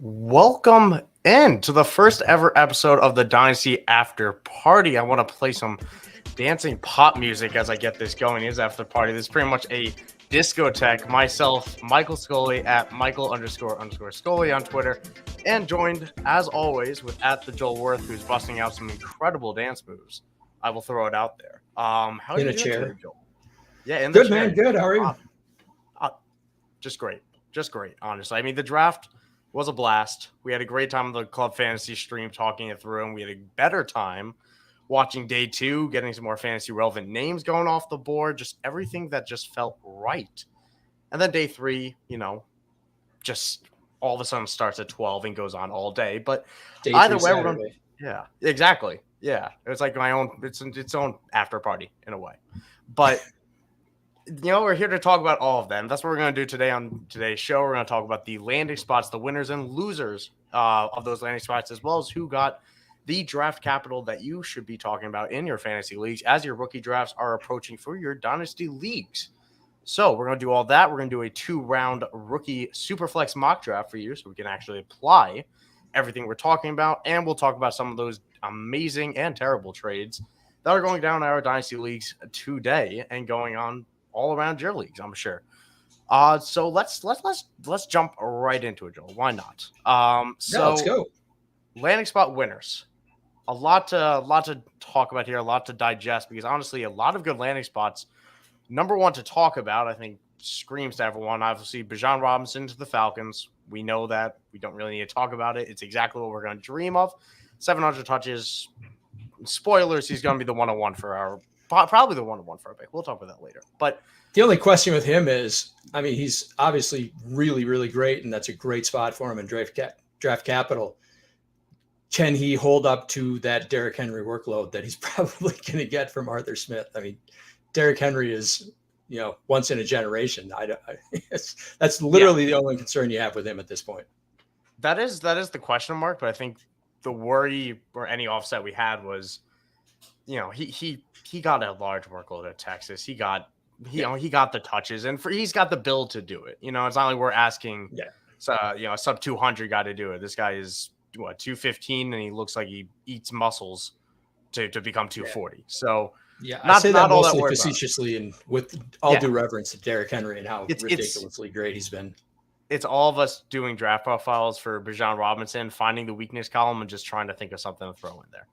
Welcome in to the first ever episode of the Dynasty After Party. I want to play some dancing pop music as I get this going. It is after party. This is pretty much a discotheque. Myself, Michael Sicoli at Michael__Sicoli on Twitter, and joined as always with at the Joel Wirth, who's busting out some incredible dance moves. I will throw it out there. How are you doing today, Joel? Yeah, in the good chair. Man. Good. How are you? Just great. Honestly. I mean, the draft was a blast. We had a great time on the Club Fantasy stream talking it through, and we had a better time watching day two, getting some more fantasy relevant names going off the board, just everything that just felt right. And then day three, just all of a sudden starts at 12 and goes on all day. But Day either three way, yeah, exactly. Yeah, it was like its own after party in a way. But we're here to talk about all of them. That's what we're going to do today on today's show. We're going to talk about the landing spots, the winners and losers of those landing spots, as well as who got the draft capital that you should be talking about in your fantasy leagues as your rookie drafts are approaching for your dynasty leagues. So we're going to do all that. We're going to do a 2-round rookie superflex mock draft for you so we can actually apply everything we're talking about. And we'll talk about some of those amazing and terrible trades that are going down in our dynasty leagues today and going on all around your leagues, I'm sure. So let's jump right into it, Joel. Why not? Let's go. Landing spot winners. A lot to talk about here, a lot to digest, because honestly, a lot of good landing spots. Number one to talk about, I think, screams to everyone. Obviously, Bijan Robinson to the Falcons. We know that. We don't really need to talk about it. It's exactly what we're going to dream of. 700 touches. Spoilers, he's going to be the 101 for our probably the 101 for our pick. We'll talk about that later. But the only question with him is, I mean, he's obviously really, really great, and that's a great spot for him in draft capital. Can he hold up to that Derrick Henry workload that he's probably going to get from Arthur Smith? I mean, Derrick Henry is, once in a generation. That's literally the only concern you have with him at this point. That is the question mark. But I think the worry or any offset we had was, he got a large workload at Texas. He got the touches, and he's got the build to do it. It's not like we're asking, a sub 200 guy to do it. This guy is 215, and he looks like he eats muscles to become 240. So I say that mostly facetiously and with all due reverence to Derrick Henry and how ridiculously great he's been. It's all of us doing draft profiles for Bijan Robinson, finding the weakness column, and just trying to think of something to throw in there.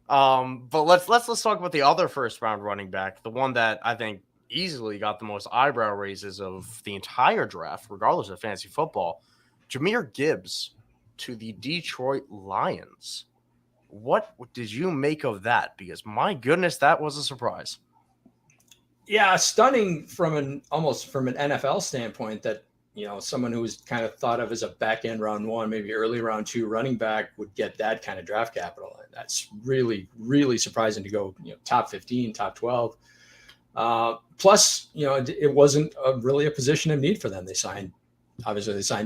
But let's talk about the other first round running back, the one that I think easily got the most eyebrow raises of the entire draft, regardless of fantasy football. Jahmyr Gibbs to the Detroit Lions. What did you make of that? Because my goodness, that was a surprise. Yeah, stunning from an NFL standpoint that, someone who was kind of thought of as a back end round one, maybe early round two running back would get that kind of draft capital. That's really, really surprising to go, top 15, top 12. Plus, it wasn't really a position of need for them. They signed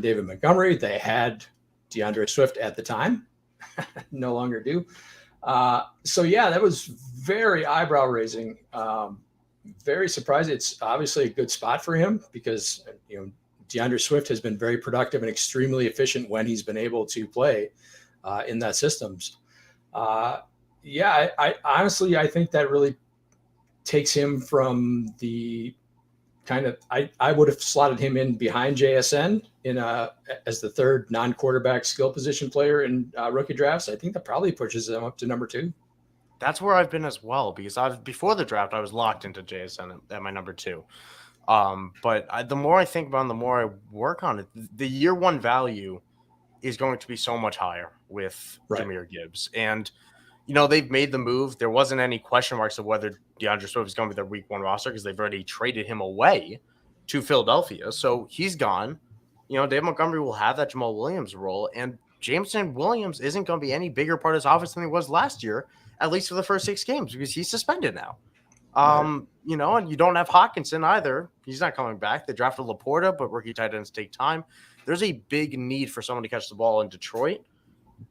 David Montgomery. They had DeAndre Swift at the time, no longer do. That was very eyebrow raising. Very surprising. It's obviously a good spot for him because, DeAndre Swift has been very productive and extremely efficient when he's been able to play in that systems. I honestly, I think that really takes him from the kind of, I would have slotted him in behind JSN as the third non-quarterback skill position player in rookie drafts. I think that probably pushes him up to number 2. That's where I've been as well, because before the draft, I was locked into JSN at my number 2. But the more I think about it, the more I work on it, the year one value is going to be so much higher with Jahmyr Gibbs. And, they've made the move. There wasn't any question marks of whether DeAndre Swift is going to be their week one roster because they've already traded him away to Philadelphia. So he's gone. Dave Montgomery will have that Jamal Williams role. And Jameson Williams isn't going to be any bigger part of his offense than he was last year, at least for the first 6 games, because he's suspended now. And you don't have Hawkinson either. He's not coming back. They drafted Laporta, but rookie tight ends take time. There's a big need for someone to catch the ball in Detroit.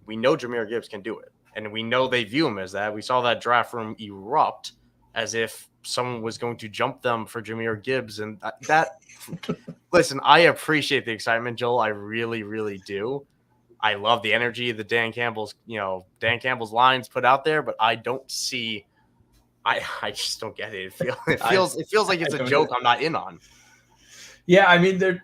We know Jahmyr Gibbs can do it, and we know they view him as that. We saw that draft room erupt as if someone was going to jump them for Jahmyr Gibbs. And that listen, I appreciate the excitement, Joel. I really, really do. I love the energy that Dan Campbell's lines put out there, but I don't see. I just don't get it. It feels like it's a joke I'm not in on. Yeah, I mean,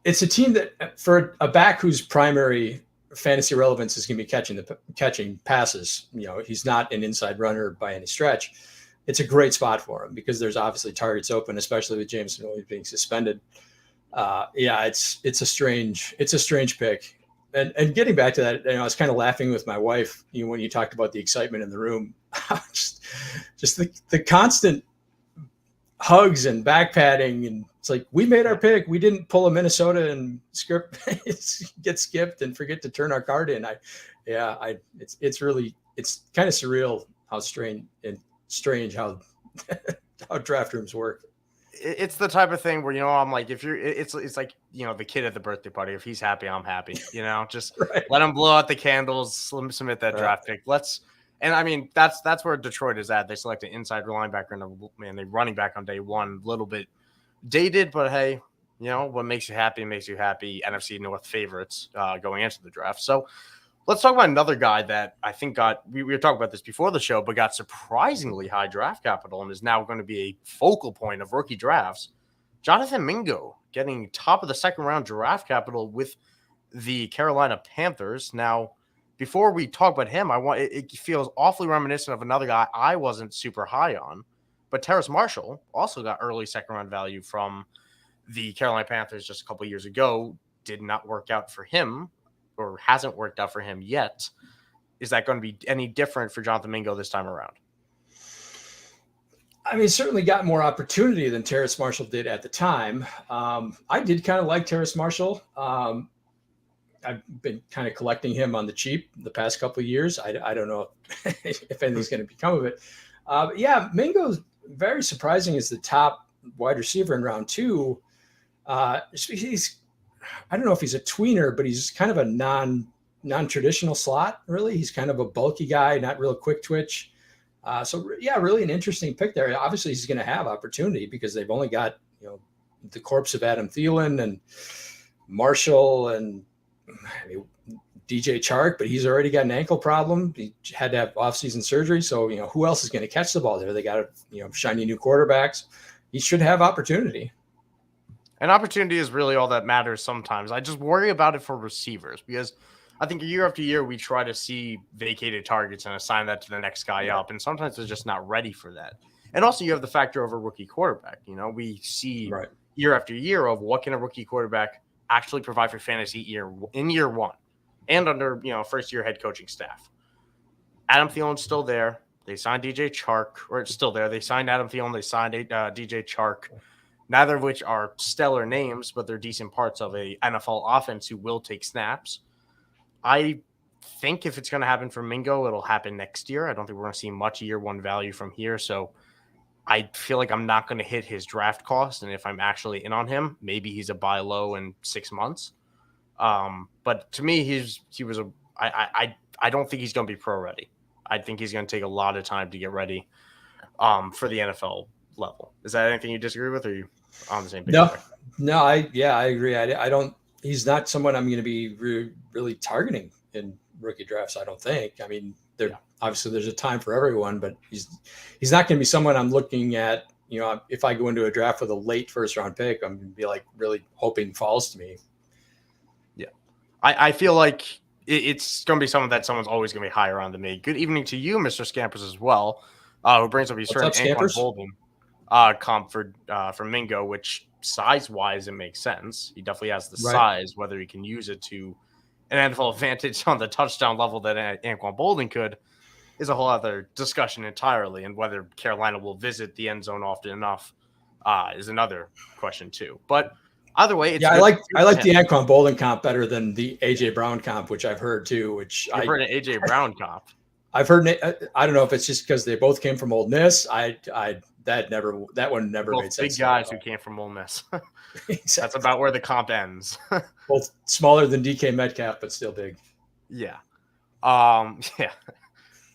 it's a team that for a back whose primary fantasy relevance is going to be catching passes. He's not an inside runner by any stretch. It's a great spot for him because there's obviously targets open, especially with Jameson Williams being suspended. It's a strange pick. And getting back to that, I was kind of laughing with my wife when you talked about the excitement in the room. just the constant hugs and back patting, and it's like, we made our pick. We didn't pull a Minnesota and get skipped and forget to turn our card in. It's kind of surreal how strange how how draft rooms work. It's the type of thing where, I'm like, it's like, the kid at the birthday party. If he's happy, I'm happy, just right. Let him blow out the candles, submit that draft pick. And I mean, that's where Detroit is at. They select an inside linebacker and they running back on day one, a little bit dated, but hey, what makes you happy makes you happy. NFC North favorites going into the draft. So let's talk about another guy that I think we were talking about this before the show, but got surprisingly high draft capital and is now going to be a focal point of rookie drafts. Jonathan Mingo getting top of the second round draft capital with the Carolina Panthers. Now, before we talk about him, it feels awfully reminiscent of another guy I wasn't super high on, but Terrace Marshall also got early second round value from the Carolina Panthers just a couple years ago. Did not work out for him, or hasn't worked out for him yet. Is that going to be any different for Jonathan Mingo this time around? I mean, certainly got more opportunity than Terrace Marshall did at the time. I did kind of like Terrace Marshall. I've been kind of collecting him on the cheap the past couple of years. I don't know if anything's going to become of it. Mingo's very surprising as the top wide receiver in round 2. I don't know if he's a tweener, but he's kind of a non-traditional slot, really. He's kind of a bulky guy, not real quick twitch. Really an interesting pick there. Obviously, he's going to have opportunity because they've only got, the corpse of Adam Thielen and Marshall and DJ Chark, but he's already got an ankle problem. He had to have offseason surgery. So, who else is going to catch the ball there? They got, shiny new quarterbacks. He should have opportunity. And opportunity is really all that matters sometimes. I just worry about it for receivers because I think year after year we try to see vacated targets and assign that to the next guy up, and sometimes they're just not ready for that. And also you have the factor of a rookie quarterback. We see year after year of what can a rookie quarterback actually provide for fantasy in year one and under first year head coaching staff. Adam Thielen's still there. They signed DJ Chark, or it's still there. They signed Adam Thielen. They signed DJ Chark. Neither of which are stellar names, but they're decent parts of a NFL offense who will take snaps. I think if it's going to happen for Mingo, it'll happen next year. I don't think we're going to see much year one value from here. So I feel like I'm not going to hit his draft cost. And if I'm actually in on him, maybe he's a buy low in 6 months. But to me, I don't think he's going to be pro ready. I think he's going to take a lot of time to get ready for the NFL level. Is that anything you disagree with, or are you on the same page? No, I agree. I don't. He's not someone I'm going to be really targeting in rookie drafts. I don't think. I mean, obviously there's a time for everyone, but he's not going to be someone I'm looking at. If I go into a draft with a late first round pick, I'm going to be like really hoping falls to me. Yeah, I feel like it's going to be someone that someone's always going to be higher on than me. Good evening to you, Mr. Scampers, as well. Who brings up his certain Anquan Bolden comp for Mingo, which size-wise it makes sense. He definitely has the size. Whether he can use it to an NFL advantage on the touchdown level that Anquan Bolden could is a whole other discussion entirely. And whether Carolina will visit the end zone often enough is another question too. But either way, I like the Anquan Bolden comp better than the AJ Brown comp, which I've heard too. I've heard an AJ Brown comp. I've heard. I don't know if it's just because they both came from Ole Miss. That one never both made sense. Big guys who came from Ole Miss. Exactly. That's about where the comp ends. Both smaller than DK Metcalf, but still big. Yeah.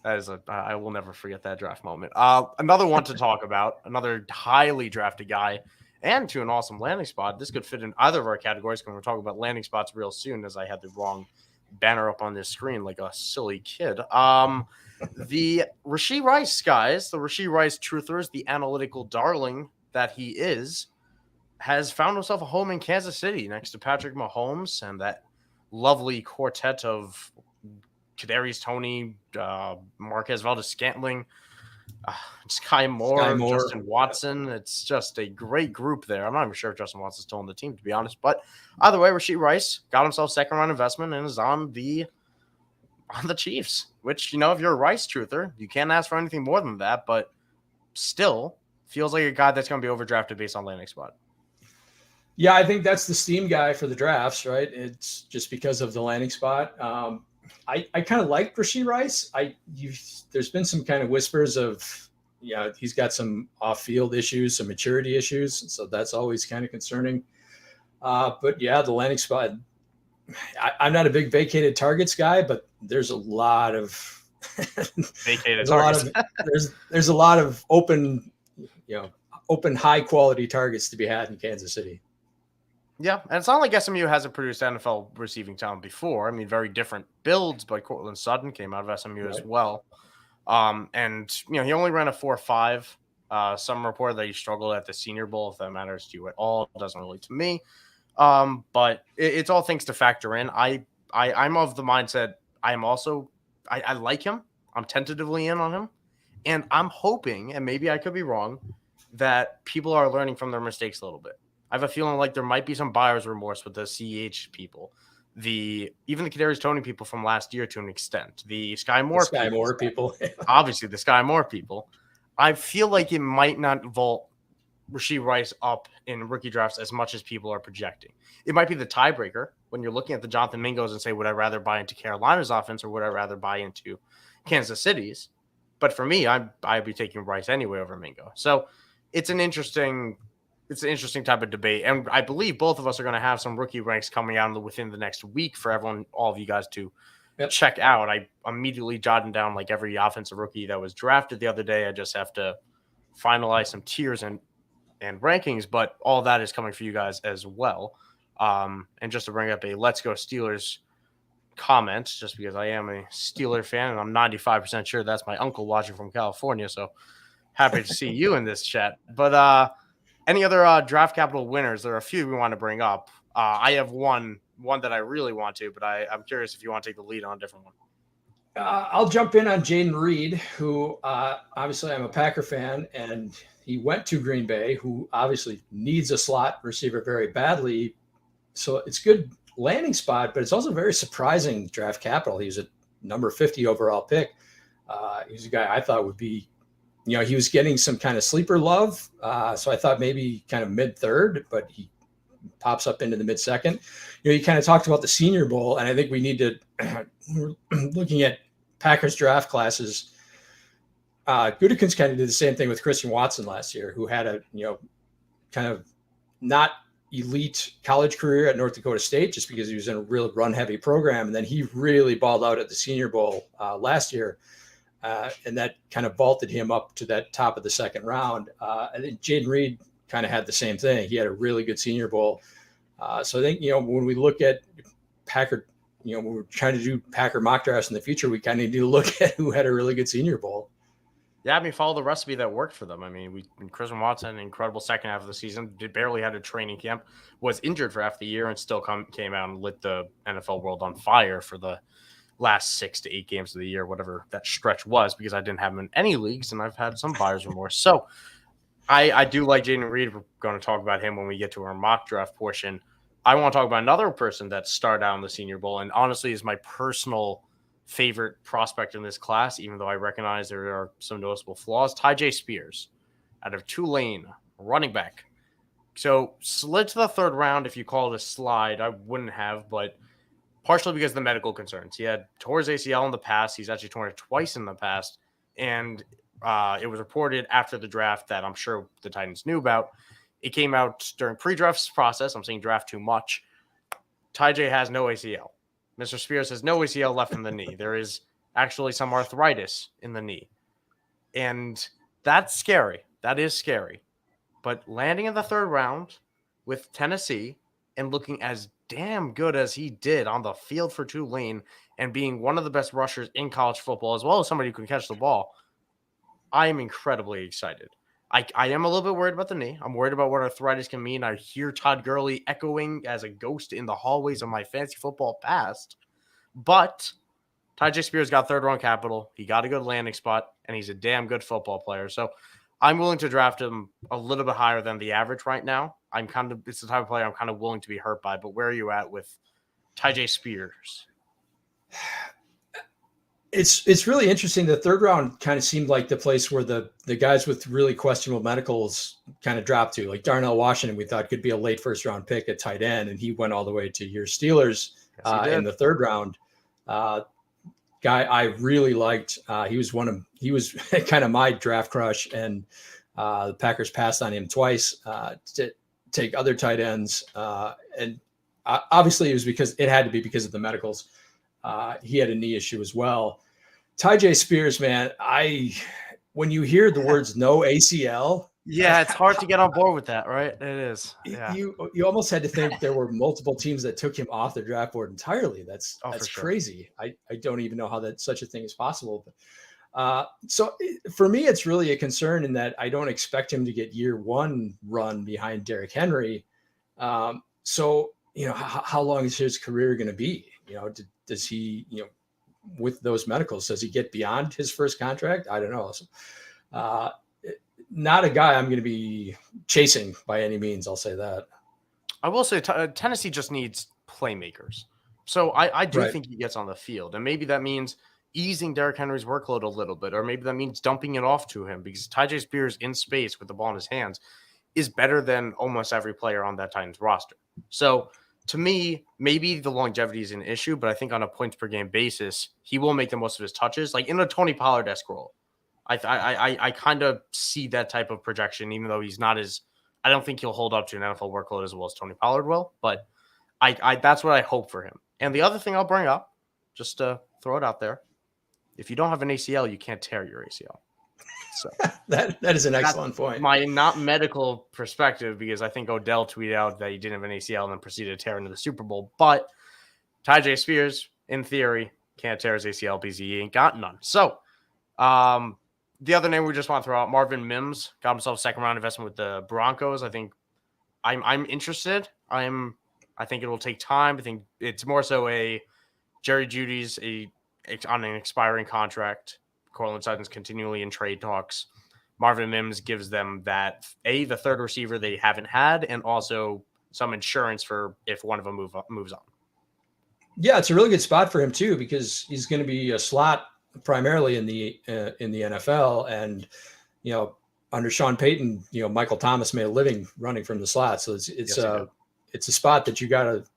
I will never forget that draft moment. Another one to talk about, another highly drafted guy, and to an awesome landing spot. This could fit in either of our categories because we're talking about landing spots real soon, as I had the wrong banner up on this screen like a silly kid. The Rashee Rice guys, the Rashee Rice truthers, the analytical darling that he is, has found himself a home in Kansas City next to Patrick Mahomes and that lovely quartet of Kadarius Toney, Marquez Valdes-Scantling, Sky Moore, Justin Watson. It's just a great group there. I'm not even sure if Justin Watson's still on the team, to be honest. But either way, Rashee Rice got himself second-round investment and is on the Chiefs, which, if you're a Rice truther, you can't ask for anything more than that, but still feels like a guy that's going to be overdrafted based on landing spot. Yeah, I think that's the steam guy for the drafts, right? It's just because of the landing spot. I kind of like Rashee Rice. There's been some kind of whispers of, he's got some off-field issues, some maturity issues, so that's always kind of concerning. But yeah, the landing spot. I'm not a big vacated targets guy, but there's a lot of vacated targets. There's a lot of open high quality targets to be had in Kansas City. Yeah, and it's not like SMU hasn't produced NFL receiving talent before. I mean, very different builds, but Cortland Sutton came out of SMU as well. And, he only ran a 4.5. Some report that he struggled at the Senior Bowl, if that matters to you at all. It doesn't really to me. But it's all things to factor in. I'm of the mindset I like him. I'm tentatively in on him. And I'm hoping, and maybe I could be wrong, that people are learning from their mistakes a little bit. I have a feeling like there might be some buyer's remorse with the CH people, even the Kadarius Toney people from last year to an extent, the Sky Moore people. Obviously, the Sky Moore people. I feel like it might not vault Rashee Rice up in rookie drafts as much as people are projecting. It might be the tiebreaker when you're looking at the Jonathan Mingos and say, would I rather buy into Carolina's offense or would I rather buy into Kansas City's? But for me, I'd be taking Rice anyway over Mingo. So it's an interesting type of debate. And I believe both of us are going to have some rookie ranks coming out within the next week for all of you guys to check out. I immediately jotted down like every offensive rookie that was drafted the other day. I just have to finalize some tiers and rankings, but all that is coming for you guys as well. And just to bring up a Let's Go Steelers comment, just because I am a Steeler fan and I'm 95% sure that's my uncle watching from California. So happy to see you in this chat. But any other draft capital winners? There are a few we want to bring up. I have one that I really want to, but I'm curious if you want to take the lead on a different one. I'll jump in on Jaden Reed, who obviously I'm a Packer fan, and he went to Green Bay, who obviously needs a slot receiver very badly. So it's good landing spot, but it's also very surprising draft capital. He was a number 50 overall pick. He's a guy I thought would be, he was getting some kind of sleeper love. So I thought maybe kind of mid-third, but he pops up into the mid-second. You kind of talked about the Senior Bowl, and I think we need to, we're looking at Packers draft classes. Gutekunst kind of did the same thing with Christian Watson last year, who had a, kind of not elite college career at North Dakota State just because he was in a real run-heavy program. And then he really balled out at the Senior Bowl last year. And that kind of vaulted him up to that top of the second round. I think Jaden Reed kind of had the same thing. He had a really good Senior Bowl. So I think, when we look at Packer, when we're trying to do Packer mock drafts in the future, we kind of need to look at who had a really good Senior Bowl. Yeah, follow the recipe that worked for them. Christian Watson, incredible second half of the season, barely had a training camp, was injured for half the year, and still came out and lit the NFL world on fire for the last 6 to 8 games of the year, whatever that stretch was, because I didn't have him in any leagues, and I've had some buyer's remorse. So I do like Jaden Reed. We're going to talk about him when we get to our mock draft portion. I want to talk about another person that started out in the Senior Bowl and honestly is my personal favorite prospect in this class, even though I recognize there are some noticeable flaws. Tyjae Spears out of Tulane, running back. So slid to the third round. If you call it a slide, I wouldn't have, but partially because of the medical concerns. He had tore his ACL in the past. He's actually torn it twice in the past. And it was reported after the draft that I'm sure the Titans knew about. It came out during pre-draft process. I'm saying draft too much. Tyjae has no ACL. Mr. Spears has no ACL left in the knee. There is actually some arthritis in the knee. And that's scary. That is scary. But landing in the third round with Tennessee and looking as damn good as he did on the field for Tulane and being one of the best rushers in college football, as well as somebody who can catch the ball, I am incredibly excited. I am a little bit worried about the knee. I'm worried about what arthritis can mean. I hear Todd Gurley echoing as a ghost in the hallways of my fantasy football past. But Tyjae Spears got third round capital. He got a good landing spot, and he's a damn good football player. So I'm willing to draft him a little bit higher than the average right now. It's the type of player I'm kind of willing to be hurt by. But where are you at with Tyjae Spears? It's really interesting. The third round kind of seemed like the place where the guys with really questionable medicals kind of dropped to. Like Darnell Washington, we thought could be a late first round pick at tight end, and he went all the way to your Steelers in the third round. Guy I really liked. He was kind of my draft crush, and the Packers passed on him twice to take other tight ends, and obviously it had to be because of the medicals. He had a knee issue as well. Tyjae Spears, man, when you hear the words no ACL, yeah, it's hard to get on board with that, right? It is. Yeah. You almost had to think there were multiple teams that took him off the draft board entirely. That's crazy. I don't even know how that such a thing is possible. But so for me, it's really a concern in that I don't expect him to get year one run behind Derrick Henry. So how long is his career going to be? Does he, with those medicals, does he get beyond his first contract? I don't know. So, not a guy I'm going to be chasing by any means. I'll say that. I will say Tennessee just needs playmakers. So I do think he gets on the field, and maybe that means easing Derrick Henry's workload a little bit, or maybe that means dumping it off to him, because Tyjae Spears in space with the ball in his hands is better than almost every player on that Titans roster. So to me, maybe the longevity is an issue, but I think on a points per game basis, he will make the most of his touches, like in a Tony Pollard-esque role. I kind of see that type of projection, even though he's not as – I don't think he'll hold up to an NFL workload as well as Tony Pollard will, but that's what I hope for him. And the other thing I'll bring up, just to throw it out there, if you don't have an ACL, you can't tear your ACL. So that is an excellent point. My not medical perspective, because I think Odell tweeted out that he didn't have an ACL and then proceeded to tear into the Super Bowl. But Tyjae Spears, in theory, can't tear his ACL because he ain't got none. So the other name we just want to throw out, Marvin Mims, got himself a second round investment with the Broncos. I think I'm interested. I think it will take time. I think it's more so a Jerry Jeudy's on an expiring contract. Cortland Sutton's continually in trade talks. Marvin Mims gives them that, the third receiver they haven't had, and also some insurance for if one of them moves on. Yeah, it's a really good spot for him too, because he's going to be a slot primarily in the NFL, and under Sean Payton, Michael Thomas made a living running from the slot, so it's a spot that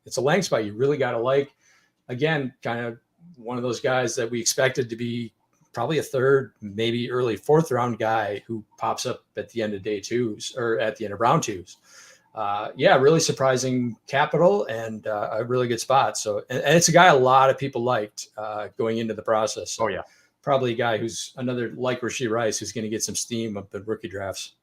it's a length spot you really got to like. Again, kind of one of those guys that we expected to be probably a third, maybe early fourth round guy who pops up at the end of day twos or at the end of round twos. Really surprising capital and a really good spot. So, and it's a guy a lot of people liked going into the process. So probably a guy who's another like Rashee Rice, who's going to get some steam up in rookie drafts.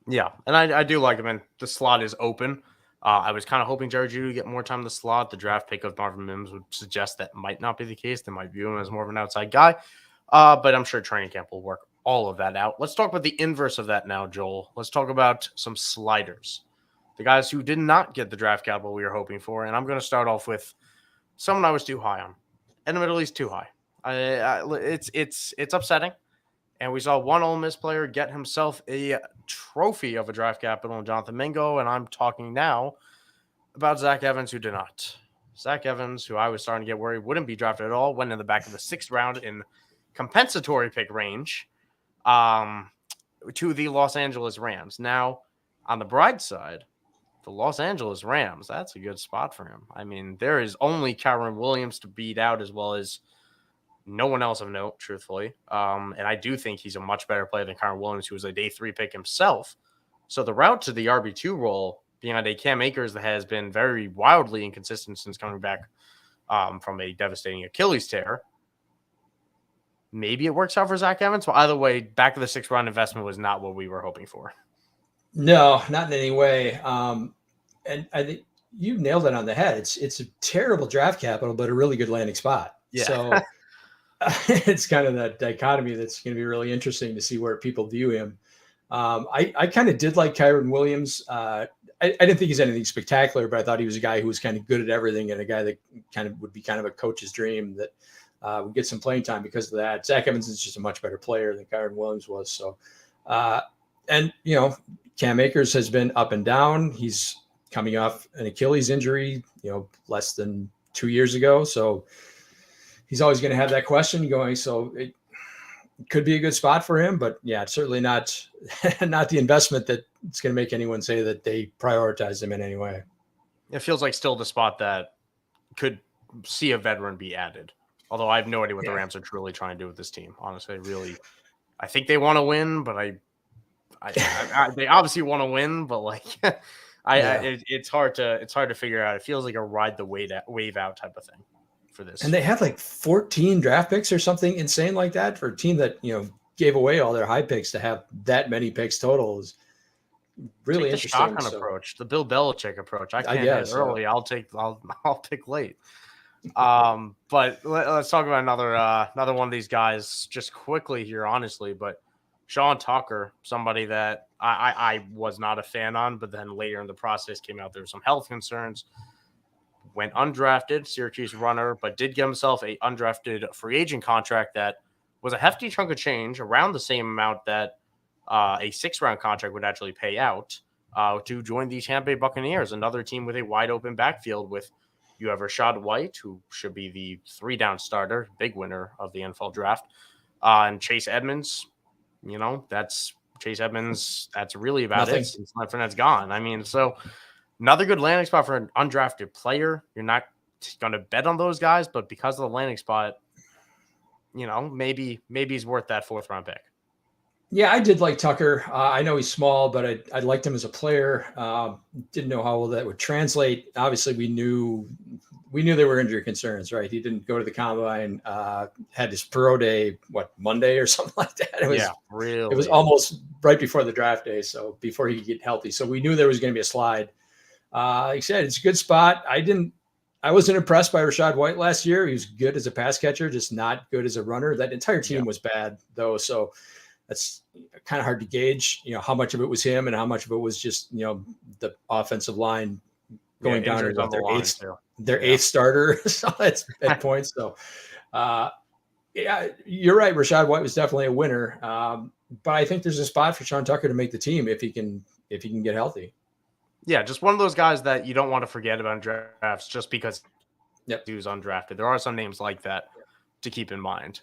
Yeah, and I do like him, and the slot is open. I was kind of hoping Jerry Jeudy would get more time in the slot. The draft pick of Marvin Mims would suggest that might not be the case. They might view him as more of an outside guy. But I'm sure training camp will work all of that out. Let's talk about the inverse of that now, Joel. Let's talk about some sliders. The guys who did not get the draft capital we were hoping for. And I'm going to start off with someone I was too high on. And at least too high. It's upsetting. And we saw one Ole Miss player get himself a trophy of a draft capital in Jonathan Mingo. And I'm talking now about Zach Evans, who did not. Zach Evans, who I was starting to get worried wouldn't be drafted at all, went in the back of the 6th round in compensatory pick range to the Los Angeles Rams. Now, on the bright side, the Los Angeles Rams, that's a good spot for him. I mean, there is only Kyren Williams to beat out, as well as no one else of note, truthfully. And I do think he's a much better player than Kyren Williams, who was a day 3 pick himself. So the route to the RB2 role behind a Cam Akers that has been very wildly inconsistent since coming back from a devastating Achilles tear, maybe it works out for Zach Evans. But either way, back to the 6th round investment was not what we were hoping for. No, not in any way. And I think you nailed it on the head. It's a terrible draft capital, but a really good landing spot. Yeah. So it's kind of that dichotomy that's going to be really interesting to see where people view him. I kind of did like Kyren Williams. I didn't think he's anything spectacular, but I thought he was a guy who was kind of good at everything and a guy that kind of would be kind of a coach's dream that would get some playing time because of that. Zach Evans is just a much better player than Kyren Williams was. So, and Cam Akers has been up and down. He's coming off an Achilles injury, less than 2 years ago. So he's always going to have that question going. So it could be a good spot for him, but yeah, it's certainly not the investment that it's going to make anyone say that they prioritize him in any way. It feels like still the spot that could see a veteran be added. Although I have no idea what the Rams are truly trying to do with this team. Honestly, really, I think they want to win, but they obviously want to win, but like, it's hard to figure out. It feels like a ride the wave out type of thing for this. And they had like 14 draft picks or something insane like that for a team that gave away all their high picks to have that many picks total is really interesting. The shotgun approach, the Bill Belichick approach. I can't hit early. I'll pick late. But let's talk about another one of these guys just quickly here, honestly. But Sean Tucker, somebody that I was not a fan on, but then later in the process came out there were some health concerns. Went undrafted, Syracuse runner, but did get himself a undrafted free agent contract that was a hefty chunk of change, around the same amount that a 6th round contract would actually pay out to join the Tampa Bay Buccaneers, another team with a wide open backfield with you have Rachaad White, who should be the 3-down starter, big winner of the NFL draft, and Chase Edmonds. That's Chase Edmonds. That's really about it since Fournette's gone. I mean, so another good landing spot for an undrafted player. You're not going to bet on those guys, but because of the landing spot, maybe he's worth that 4th round pick. Yeah, I did like Tucker. I know he's small, but I liked him as a player. Didn't know how well that would translate. Obviously, we knew there were injury concerns, right? He didn't go to the combine. Had his pro day, Monday or something like that. It was almost right before the draft day, so before he could get healthy. So we knew there was going to be a slide. Like I said, it's a good spot. I wasn't impressed by Rachaad White last year. He was good as a pass catcher, just not good as a runner. That entire team was bad, though. So that's kind of hard to gauge, how much of it was him and how much of it was just, the offensive line going down to their 8th starter. So that's at points. So, yeah, you're right. Rachaad White was definitely a winner. But I think there's a spot for Sean Tucker to make the team if he can get healthy. Yeah, just one of those guys that you don't want to forget about in drafts just because he was undrafted. There are some names like that to keep in mind.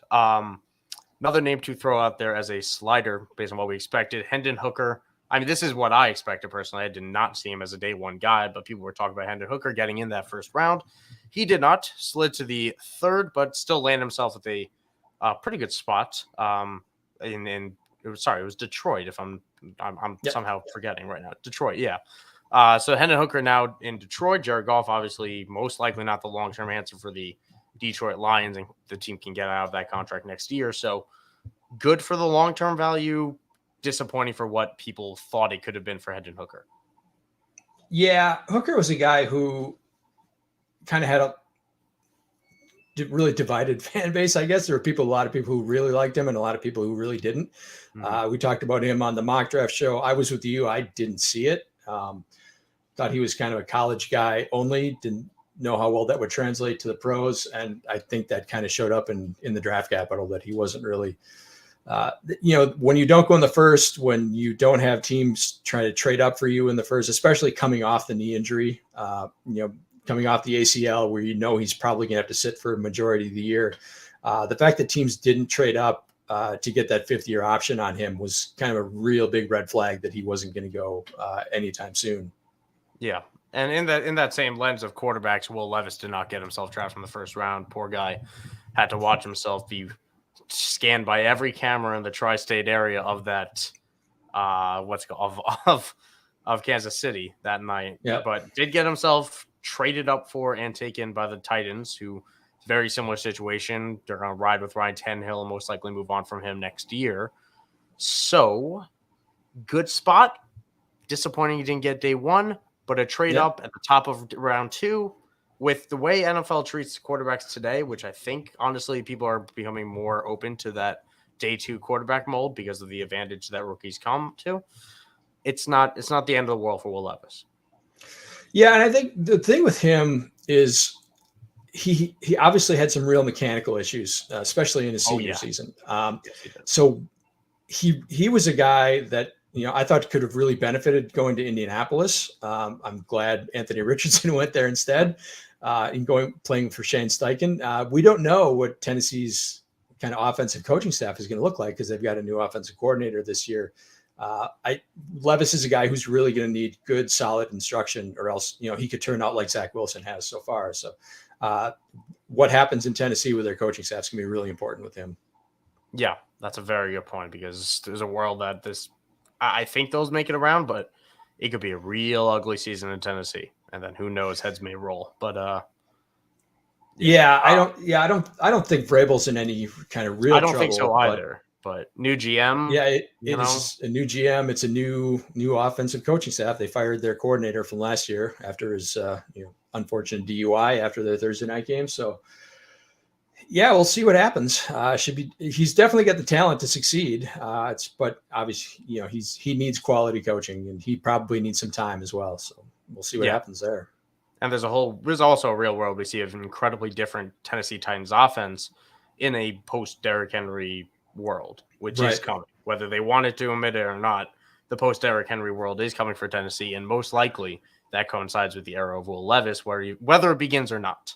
Another name to throw out there as a slider based on what we expected, Hendon Hooker. I mean, this is what I expected personally. I did not see him as a day 1 guy, but people were talking about Hendon Hooker getting in that 1st round. He did not, slid to the 3rd, but still landed himself at a pretty good spot. It was Detroit. If I'm somehow forgetting right now, Detroit. Yeah. So Hendon Hooker now in Detroit. Jared Goff, obviously, most likely not the long-term answer for the Detroit Lions, and the team can get out of that contract next year. So good for the long-term value, disappointing for what people thought it could have been for Hendon Hooker. Yeah, Hooker was a guy who kind of had a really divided fan base, I guess. There were a lot of people who really liked him and a lot of people who really didn't. Mm-hmm. We talked about him on the mock draft show. I was with you. I didn't see it. Thought he was kind of a college guy only, didn't know how well that would translate to the pros. And I think that kind of showed up in the draft capital that he wasn't really, when you don't go in the 1st, when you don't have teams trying to trade up for you in the 1st, especially coming off the knee injury, coming off the ACL where he's probably going to have to sit for a majority of the year. The fact that teams didn't trade up to get that 5th-year option on him was kind of a real big red flag that he wasn't going to go anytime soon. Yeah. And in that same lens of quarterbacks, Will Levis did not get himself drafted in the 1st round. Poor guy had to watch himself be scanned by every camera in the tri-state area of that of Kansas City that night. Yep. But did get himself traded up for and taken by the Titans, who Very similar situation. They're going to ride with Ryan Tannehill and most likely move on from him next year. So, good spot. Disappointing you didn't get day one, but a trade up at the top of round 2 with the way NFL treats quarterbacks today, which I think, honestly, people are becoming more open to that day 2 quarterback mold because of the advantage that rookies come to. It's not the end of the world for Will Levis. Yeah, and I think the thing with him is he obviously had some real mechanical issues, especially in his senior season. So he was a guy that, I thought could have really benefited going to Indianapolis. I'm glad Anthony Richardson went there instead, and playing for Shane Steichen. We don't know what Tennessee's kind of offensive coaching staff is going to look like because they've got a new offensive coordinator this year. Levis is a guy who's really going to need good, solid instruction, or else, he could turn out like Zach Wilson has so far. So what happens in Tennessee with their coaching staff is going to be really important with him. Yeah, that's a very good point because there's a world that I think those make it around, but it could be a real ugly season in Tennessee. And then who knows, heads may roll. But I don't think Vrabel's in any kind of real trouble. I don't think so either. But new GM. Yeah, it is a new GM. It's a new offensive coaching staff. They fired their coordinator from last year after his unfortunate DUI after their Thursday night game. So yeah, we'll see what happens. He's definitely got the talent to succeed. But obviously, he needs quality coaching, and he probably needs some time as well. So we'll see what happens there. And there's also a real world we see of an incredibly different Tennessee Titans offense in a post Derrick Henry world, which is coming, whether they wanted to admit it or not. The post Derrick Henry world is coming for Tennessee, and most likely that coincides with the era of Will Levis, whether it begins or not.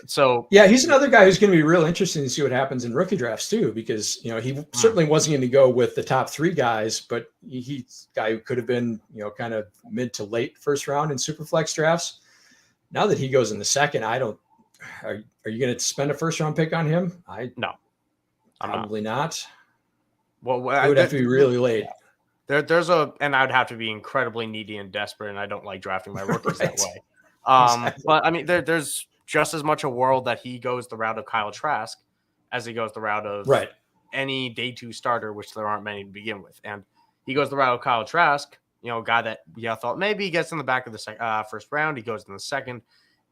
So yeah, he's another guy who's going to be real interesting to see what happens in rookie drafts too, because he certainly wasn't going to go with the top 3 guys, but he's a guy who could have been kind of mid to late first round in superflex drafts. Now that he goes in the second, are you going to spend a first round pick on him? No, probably not. Well, it would have to be really late. And I'd have to be incredibly needy and desperate, and I don't like drafting my rookies that way. Exactly. But I mean, there's just as much a world that he goes the route of Kyle Trask as he goes the route of any day 2 starter, which there aren't many to begin with. And he goes the route of Kyle Trask, a guy that thought maybe he gets in the back of the first round. He goes in the second,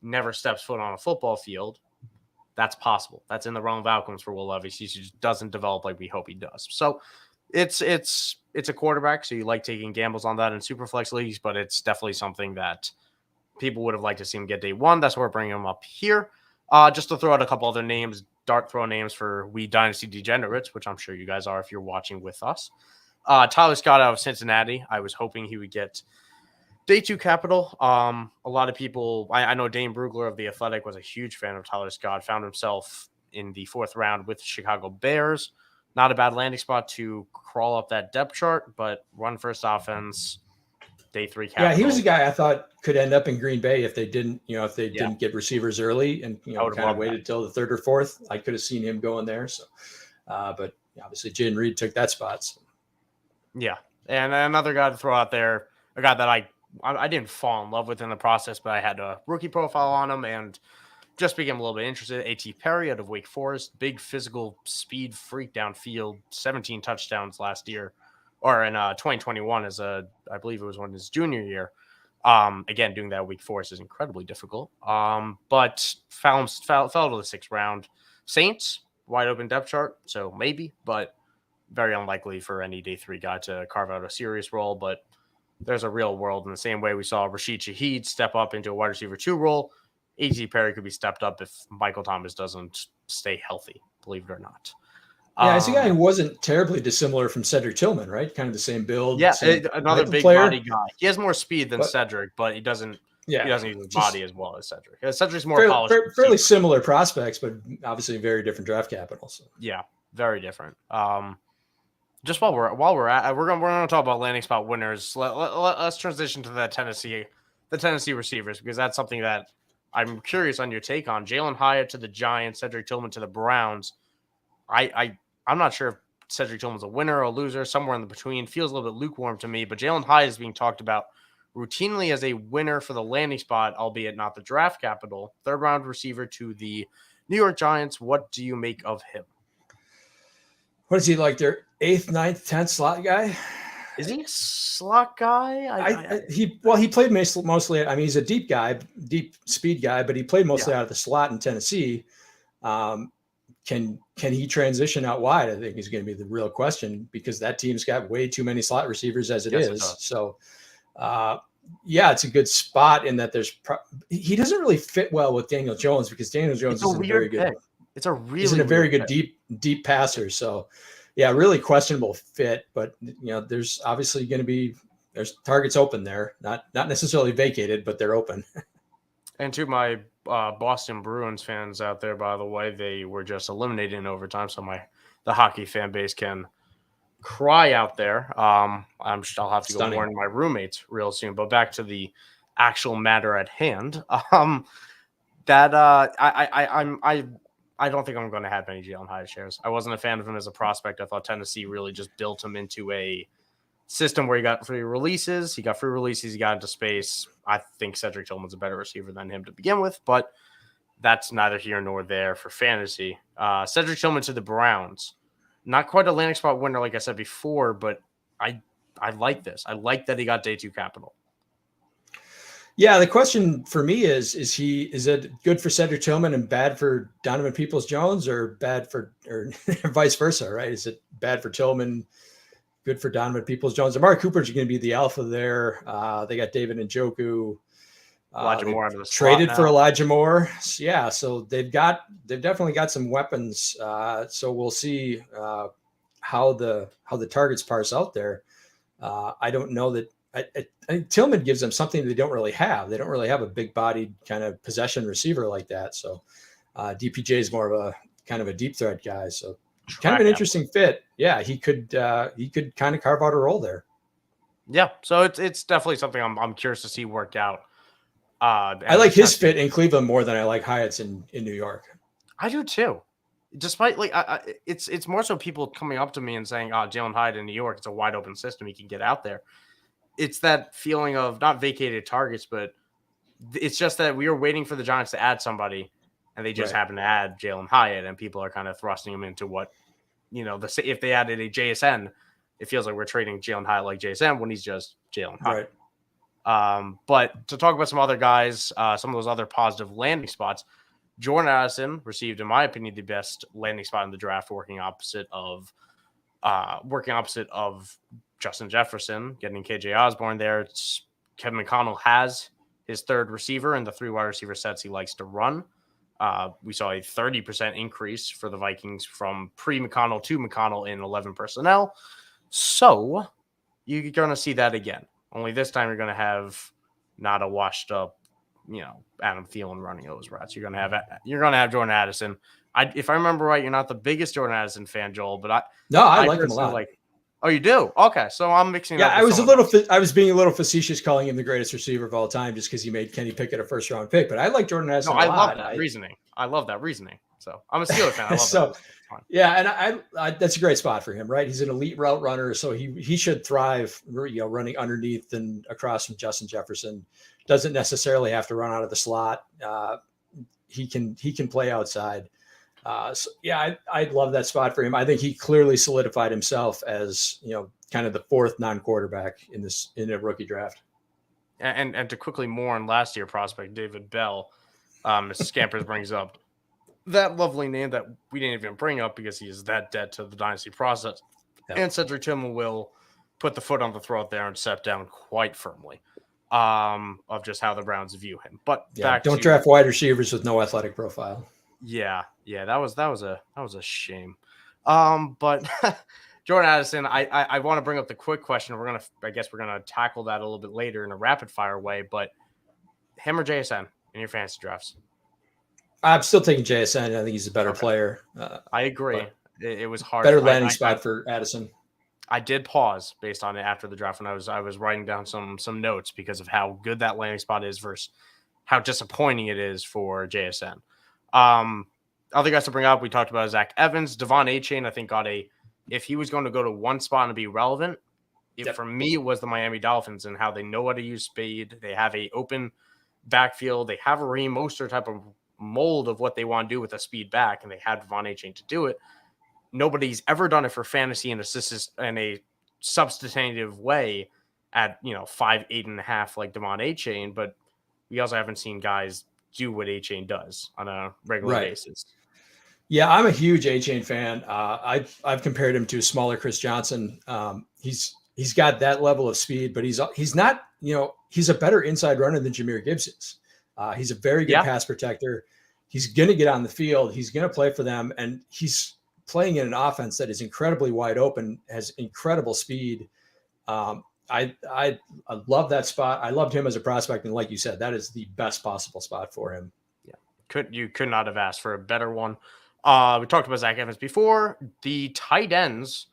never steps foot on a football field. That's possible. That's in the realm of outcomes for Will Levis. He just doesn't develop like we hope he does. So it's a quarterback, so you like taking gambles on that in superflex leagues, but it's definitely something that people would have liked to see him get day 1. That's why we're bringing him up here. Just to throw out a couple other names, dart throw names for we Dynasty degenerates, which I'm sure you guys are if you're watching with us. Tyler Scott out of Cincinnati. I was hoping he would get day 2 capital. A lot of people, I know Dane Brugler of The Athletic was a huge fan of Tyler Scott, found himself in the 4th round with the Chicago Bears. Not a bad landing spot to crawl up that depth chart, but run first offense, day 3 capital. Yeah, he was a guy I thought could end up in Green Bay if they didn't get receivers early and kind of waited till the 3rd or 4th. I could have seen him going there. So, but obviously Jaden Reed took that spot. So. Yeah, and another guy to throw out there, a guy that I didn't fall in love with in the process, but I had a rookie profile on him and just became a little bit interested. A.T. Perry out of Wake Forest, big physical speed freak downfield, 17 touchdowns last year, or in 2021 I believe it was when his junior year. Again, doing that at Wake Forest is incredibly difficult. But fell to the 6th round. Saints, wide open depth chart, so maybe, but very unlikely for any day 3 guy to carve out a serious role. But there's a real world in the same way we saw Rashid Shaheed step up into a wide receiver 2 role. A.T. Perry could be stepped up if Michael Thomas doesn't stay healthy, believe it or not. Yeah, it's a guy who wasn't terribly dissimilar from Cedric Tillman, right? Kind of the same build. Yeah, another big body guy. He has more speed than Cedric, but he doesn't use his body as well as Cedric. Cedric's more polished. Fairly similar prospects, but obviously very different draft capital. So. Yeah, very different. Just while we're at, we're gonna talk about landing spot winners. Let's transition to the Tennessee receivers, because that's something that I'm curious on your take on. Jalen Hyatt to the Giants, Cedric Tillman to the Browns. I'm not sure if Cedric Tillman's a winner or a loser, somewhere in the between. Feels a little bit lukewarm to me, but Jalen Hyatt is being talked about routinely as a winner for the landing spot, albeit not the draft capital. Third round receiver to the New York Giants. What do you make of him? What is he, like their 8th, 9th, 10th slot guy? Is he a slot guy? He played mostly. I mean, he's a deep guy, deep speed guy, but he played mostly out of the slot in Tennessee. Can he transition out wide? I think is going to be the real question, because that team's got way too many slot receivers as it is. So, it's a good spot in that he doesn't really fit well with Daniel Jones, because Daniel Jones isn't a very good. It's a really very good deep passer. So, really questionable fit. But there's obviously going to be targets open there, not necessarily vacated, but they're open. And to my Boston Bruins fans out there, by the way, they were just eliminated in overtime, so the hockey fan base can cry out there. I'll have to go warn my roommates real soon. But back to the actual matter at hand. I don't think I'm going to have any Jalen Hyatt shares. I wasn't a fan of him as a prospect. I thought Tennessee really just built him into a system where he got free releases. He got into space. I think Cedric Tillman's a better receiver than him to begin with, but that's neither here nor there for fantasy. Cedric Tillman to the Browns. Not quite a landing spot winner, like I said before, but I like this. I like that he got day 2 capital. Yeah, the question for me is it good for Cedric Tillman and bad for Donovan Peoples-Jones, or vice versa, right? Is it bad for Tillman, good for Donovan Peoples-Jones? Amari Cooper's going to be the alpha there. They got David Njoku. Elijah Moore out of the traded for Elijah Moore. Yeah, so they've definitely got some weapons. So we'll see how the targets parse out there. I don't know that. I think Tillman gives them something they don't really have. They don't really have a big-bodied kind of possession receiver like that. So DPJ is more of a kind of a deep threat guy. So kind of an interesting fit. Yeah, he could kind of carve out a role there. Yeah, so it's definitely something I'm curious to see work out. I like his fit in Cleveland more than I like Hyatt's in New York. I do too. Despite it's more so people coming up to me and saying, Jalen Hyatt in New York, it's a wide open system. He can get out there. It's that feeling of not vacated targets, but it's just that we were waiting for the Giants to add somebody, and they just happened to add Jalen Hyatt, and people are kind of thrusting him into what, if they added a JSN, it feels like we're trading Jalen Hyatt like JSN when he's just Jalen Hyatt. Right. But to talk about some other guys, some of those other positive landing spots, Jordan Addison received, in my opinion, the best landing spot in the draft, working opposite of Justin Jefferson, getting KJ Osborne there. Kevin McConnell has his third receiver in the 3 wide receiver sets he likes to run. We saw a 30% increase for the Vikings from pre-McConnell to McConnell in 11 personnel. So you're going to see that again. Only this time you're going to have not a washed up, Adam Thielen running those routes. You're going to have Jordan Addison. If I remember right, you're not the biggest Jordan Addison fan, Joel, but I like him a lot. Oh, you do? Okay, so I'm mixing. Yeah, I was being a little facetious calling him the greatest receiver of all time just because he made Kenny Pickett a first-round pick. But I like Jordan Addison. No, I love that reasoning. I love that reasoning. So I'm a Steelers fan. I love that. Yeah, and I that's a great spot for him, right? He's an elite route runner, so he should thrive, running underneath and across from Justin Jefferson. Doesn't necessarily have to run out of the slot. He can play outside. I'd love that spot for him. I think he clearly solidified himself as, kind of the 4th non-quarterback in a rookie draft. And to quickly mourn last year prospect David Bell, Mr. Scampers brings up that lovely name that we didn't even bring up because he is that dead to the dynasty process. Yeah. And Cedric Tillman will put the foot on the throat there and step down quite firmly of just how the Browns view him. But don't draft wide receivers with no athletic profile. Yeah, that was a shame. But Jordan Addison, I want to bring up the quick question. I guess we're gonna tackle that a little bit later in a rapid fire way. But him or JSN in your fantasy drafts? I'm still taking JSN. I think he's a better player. I agree. It was hard. Better landing spot for Addison. I did pause based on it after the draft when I was writing down some notes because of how good that landing spot is versus how disappointing it is for JSN. Other guys to bring up, we talked about Zach Evans, Devon Achane. I think if he was going to go to one spot and be relevant, For me, it was the Miami Dolphins and how they know how to use speed. They have a open backfield. They have a Raheem Mostert type of mold of what they want to do with a speed back, and they had Devon Achane to do it. Nobody's ever done it for fantasy and assists in a substantive way at 5'8.5" like Devon Achane, but we also haven't seen guys do what Achane does on a regular basis. Yeah, I'm a huge Achane fan. I've compared him to a smaller Chris Johnson. He's got that level of speed, but he's not, he's a better inside runner than Jahmyr Gibbs is. He's a very good pass protector. He's going to get on the field. He's going to play for them, and he's playing in an offense that is incredibly wide open, has incredible speed. I love that spot. I loved him as a prospect, and like you said, that is the best possible spot for him. Yeah, you could not have asked for a better one. We talked about Zach Evans before. The tight ends,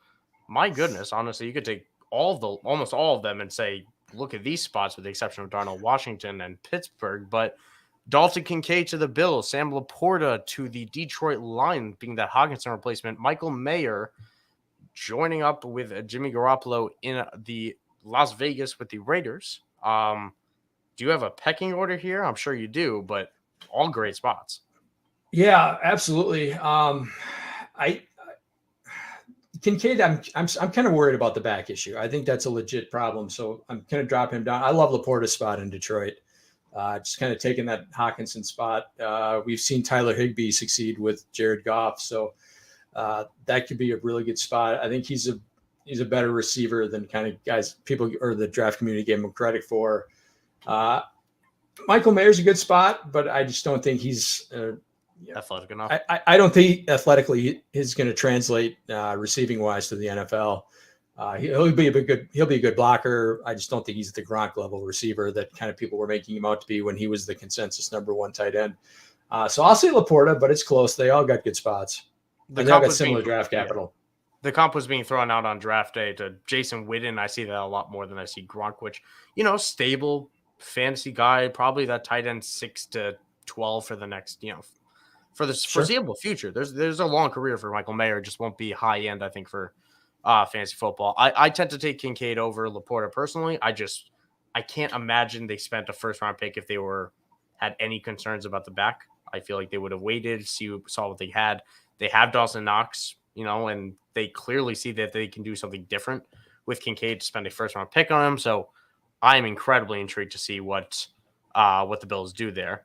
my goodness, honestly, you could take almost all of them and say, look at these spots with the exception of Darnell Washington and Pittsburgh. But Dalton Kincaid to the Bills, Sam Laporta to the Detroit Lions, being that Hockenson replacement, Michael Mayer joining up with Jimmy Garoppolo in the Las Vegas with the Raiders. Do you have a pecking order here? I'm sure you do, but all great spots. Yeah, absolutely. Kincaid, I'm kind of worried about the back issue. I think that's a legit problem, so I'm going to drop him down. I love Laporta's spot in Detroit. Just kind of taking that Hockenson spot. We've seen Tyler Higbee succeed with Jared Goff, so that could be a really good spot. I think he's a better receiver than kind of guys people or the draft community gave him credit for. Michael Mayer's a good spot, but I just don't think he's athletic enough. I don't think athletically he's going to translate receiving wise to the NFL. He'll be a good blocker. I just don't think he's the Gronk level receiver that kind of people were making him out to be when he was the consensus number one tight end. So I'll say Laporta, but it's close. They all got good spots. They all got similar draft capital. The comp was being thrown out on draft day to Jason Witten. I see that a lot more than I see Gronk, which, stable fantasy guy, probably that tight end 6 to 12 for the next, for the foreseeable future. There's a long career for Michael Mayer. It just won't be high end, I think, for fantasy football. I tend to take Kincaid over Laporta personally. I can't imagine they spent a first round pick if they had any concerns about the back. I feel like they would have waited, saw what they had. They have Dawson Knox, and they clearly see that they can do something different with Kincaid to spend a first round pick on him. So I'm incredibly intrigued to see what the Bills do there.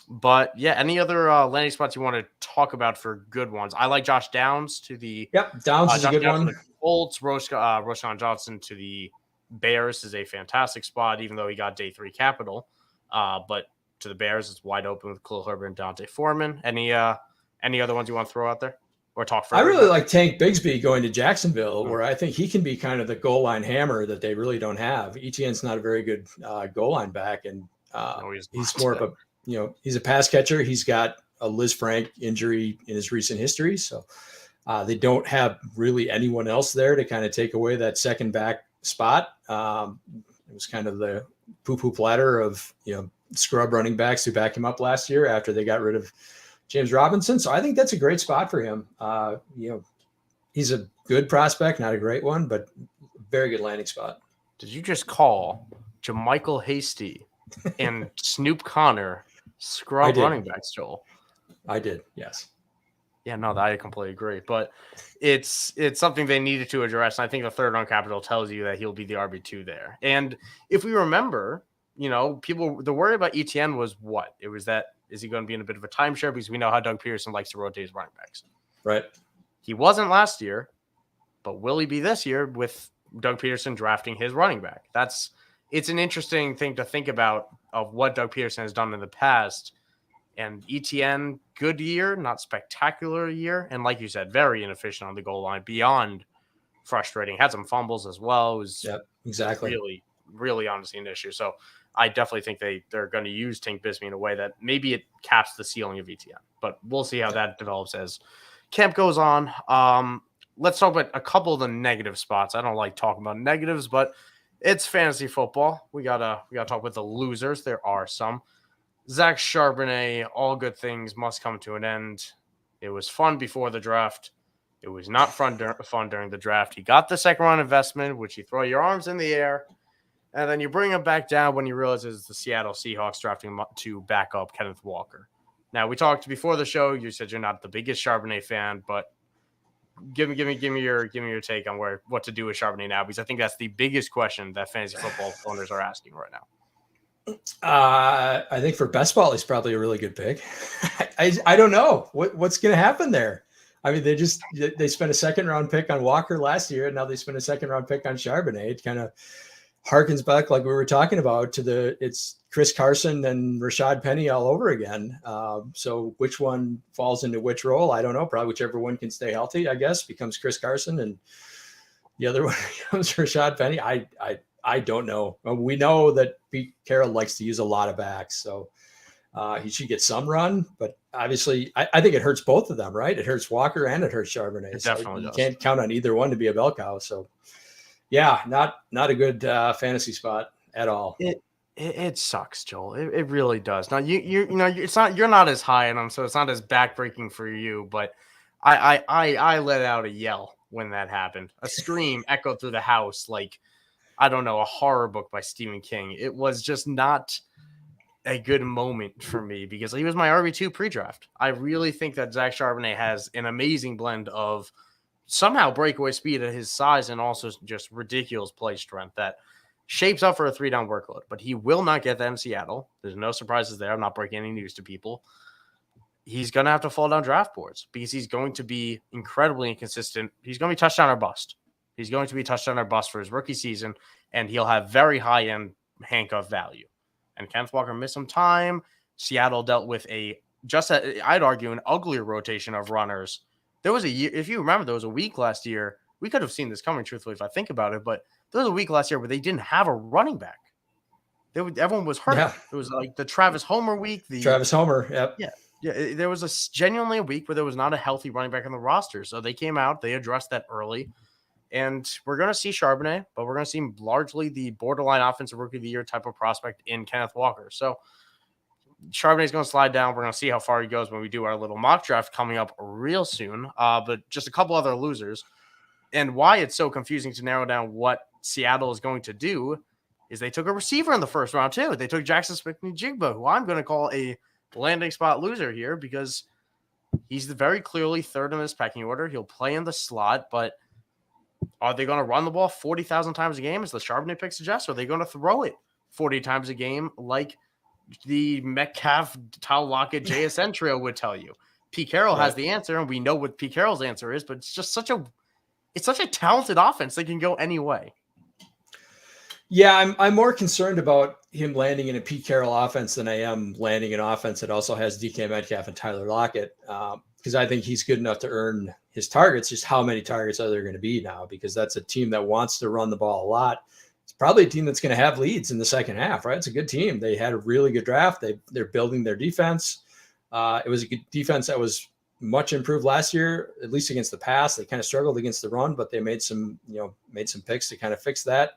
But yeah, any other landing spots you want to talk about for good ones? I like Josh Downs to the Downs is a good one. The Colts, Roschon Johnson to the Bears is a fantastic spot, even though he got day 3 capital. But to the Bears, it's wide open with Khalil Herbert and Dante Foreman. Any other ones you want to throw out there or talk further? I really like Tank Bigsby going to Jacksonville, where I think he can be kind of the goal line hammer that they really don't have. Etienne's not a very good goal line back, and he's more of a he's a pass catcher. He's got a Liz Frank injury in his recent history, so they don't have really anyone else there to kind of take away that second back spot. It was kind of the poo-poo platter of scrub running backs who backed him up last year after they got rid of James Robinson. So I think that's a great spot for him. He's a good prospect, not a great one, but very good landing spot. Did you just call JaMychal Hasty and Snoop Connor scrub running backs, Joel? I did, yes. Yeah, no, I completely agree. But it's something they needed to address. And I think the third round capital tells you that he'll be the RB2 there. And if we remember, the worry about Etienne was what? It was that, is he going to be in a bit of a timeshare? Because we know how Doug Peterson likes to rotate his running backs. Right. He wasn't last year, but will he be this year with Doug Peterson drafting his running back? It's an interesting thing to think about of what Doug Peterson has done in the past. And Etienne, good year, not spectacular year. And like you said, very inefficient on the goal line, beyond frustrating. Had some fumbles as well. It was exactly. Really, really honestly an issue. So I definitely think they're going to use Tank Bigsby in a way that maybe it caps the ceiling of Etienne. But we'll see how that develops as camp goes on. Let's talk about a couple of the negative spots. I don't like talking about negatives, but it's fantasy football. We gotta talk with the losers. There are some. Zach Charbonnet, all good things must come to an end. It was fun before the draft. It was not fun during the draft. He got the second round investment, which you throw your arms in the air, and then you bring him back down when you realize it's the Seattle Seahawks drafting him to back up Kenneth Walker. Now, we talked before the show. You said you're not the biggest Charbonnet fan, but give me your take on what to do with Charbonnet now, because I think that's the biggest question that fantasy football owners are asking right now. I think for best ball, he's probably a really good pick. I don't know what's going to happen there. I mean, they spent a second round pick on Walker last year, and now they spent a second round pick on Charbonnet. It kind of harkens back, like we were talking about, to it's Chris Carson and Rashad Penny all over again. So which one falls into which role? I don't know. Probably whichever one can stay healthy, I guess, becomes Chris Carson, and the other one becomes Rashad Penny. I don't know. We know that Pete Carroll likes to use a lot of backs, so he should get some run. But obviously, I think it hurts both of them, right? It hurts Walker and it hurts Charbonnet. It definitely does. You can't count on either one to be a bell cow. So, yeah, not a good fantasy spot at all. It sucks, Joel. It really does. Now you know you're not as high on them, so it's not as backbreaking for you. But I let out a yell when that happened. A scream echoed through the house like, I don't know, a horror book by Stephen King. It was just not a good moment for me because he was my RB2 pre-draft. I really think that Zach Charbonnet has an amazing blend of somehow breakaway speed at his size and also just ridiculous play strength that shapes up for a 3-down workload. But he will not get that in Seattle. There's no surprises there. I'm not breaking any news to people. He's going to have to fall down draft boards because he's going to be incredibly inconsistent. He's going to be touchdown or bust. He's going to be touchdown or bust for his rookie season, and he'll have very high-end handcuff value. And Kenneth Walker missed some time. Seattle dealt with I'd argue, an uglier rotation of runners. There was a year, if you remember, there was a week last year. We could have seen this coming, truthfully, if I think about it, but there was a week last year where they didn't have a running back. Everyone was hurt. Yeah. It was like the Travis Homer week. Travis Homer, yep. Yeah. There was genuinely a week where there was not a healthy running back on the roster. So they came out, they addressed that early. And we're going to see Charbonnet, but we're going to see largely the borderline offensive rookie of the year type of prospect in Kenneth Walker. So Charbonnet's going to slide down. We're going to see how far he goes when we do our little mock draft coming up real soon. But just a couple other losers. And why it's so confusing to narrow down what Seattle is going to do is they took a receiver in the first round too. They took Jackson Smith-Njigba, who I'm going to call a landing spot loser here because he's very clearly third in this pecking order. He'll play in the slot, but are they going to run the ball 40,000 times a game, as the Charbonnet pick suggests? Or are they going to throw it 40 times a game like the Metcalf, Tyler Lockett, JSN trio would tell you? Pete Carroll has the answer, and we know what Pete Carroll's answer is, but it's just such a talented offense that can go any way. Yeah, I'm more concerned about him landing in a Pete Carroll offense than I am landing an offense that also has DK Metcalf and Tyler Lockett, because I think he's good enough to earn his targets. Just how many targets are there going to be now? Because that's a team that wants to run the ball a lot. It's probably a team that's going to have leads in the second half, right? It's a good team. They had a really good draft. They're building their defense. It was a good defense that was much improved last year, at least against the pass. They kind of struggled against the run, but they made some picks to kind of fix that.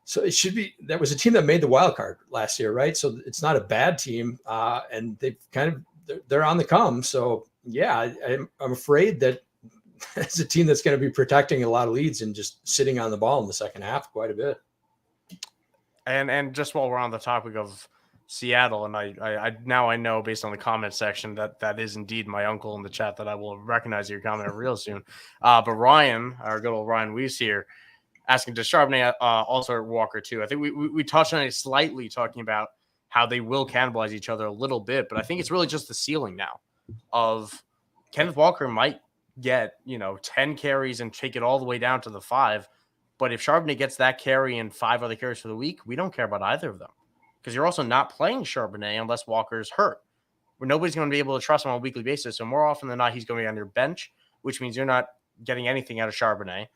So it should be, that was a team that made the wild card last year, right? So it's not a bad team, and they've they're on the come. So yeah, I'm afraid that it's a team that's going to be protecting a lot of leads and just sitting on the ball in the second half quite a bit. And just while we're on the topic of Seattle, and I now I know based on the comment section that is indeed my uncle in the chat that I will recognize your comment real soon. But Ryan, our good old Ryan Weiss here, asking, does Charbonnet also Walker too? I think we touched on it slightly, talking about how they will cannibalize each other a little bit, but I think it's really just the ceiling now of Kenneth Walker might get 10 carries and take it all the way down to the 5. But if Charbonnet gets that carry and 5 other carries for the week, we don't care about either of them, because you're also not playing Charbonnet unless Walker's hurt, where nobody's going to be able to trust him on a weekly basis. So more often than not, he's going to be on your bench, which means you're not getting anything out of Charbonnet.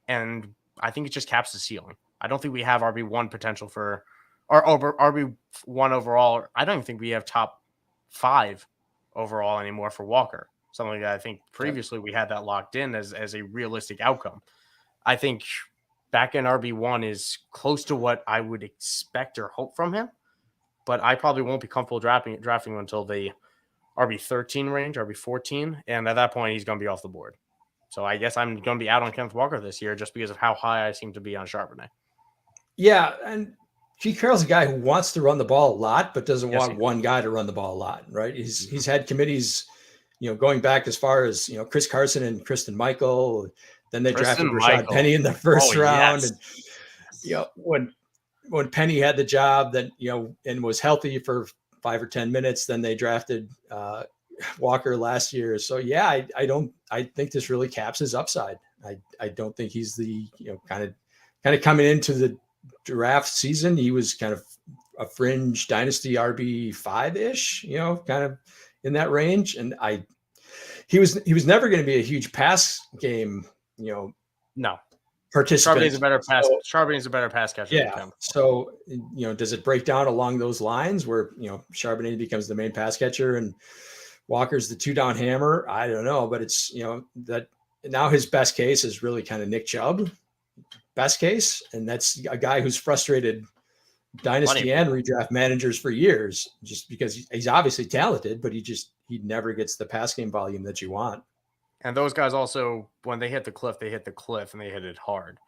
And I think it just caps the ceiling. I don't think we have RB1 potential for RB1 overall. I don't even think we have top 5 overall anymore for Walker. Something that I think previously we had that locked in as a realistic outcome. I think back in RB1 is close to what I would expect or hope from him, but I probably won't be comfortable drafting him until the RB13 range, RB14, and at that point he's going to be off the board. So I guess I'm going to be out on Kenneth Walker this year just because of how high I seem to be on Charbonnet. Yeah, and Pete Carroll's a guy who wants to run the ball a lot, but doesn't Yes, want one guy to run the ball a lot, right? He's had committees, going back as far as Chris Carson and Kristen Michael. Then they drafted Rashad Penny in the first round, and when Penny had the job, then and was healthy for 5 or 10 minutes, then they drafted Walker last year. So yeah, I think this really caps his upside. I don't think he's the kind of coming into the draft season, he was kind of a fringe dynasty RB5 ish, kind of in that range. And he was never going to be a huge pass game, no participant. Charbonnet's a better pass catcher. Yeah. So, does it break down along those lines where, Charbonnet becomes the main pass catcher and Walker's the 2-down hammer? I don't know, but it's, that now his best case is really kind of Nick Chubb. Best case, and that's a guy who's frustrated dynasty and redraft managers for years, just because he's obviously talented, but he never gets the pass game volume that you want. And those guys also, when they hit the cliff, and they hit it hard,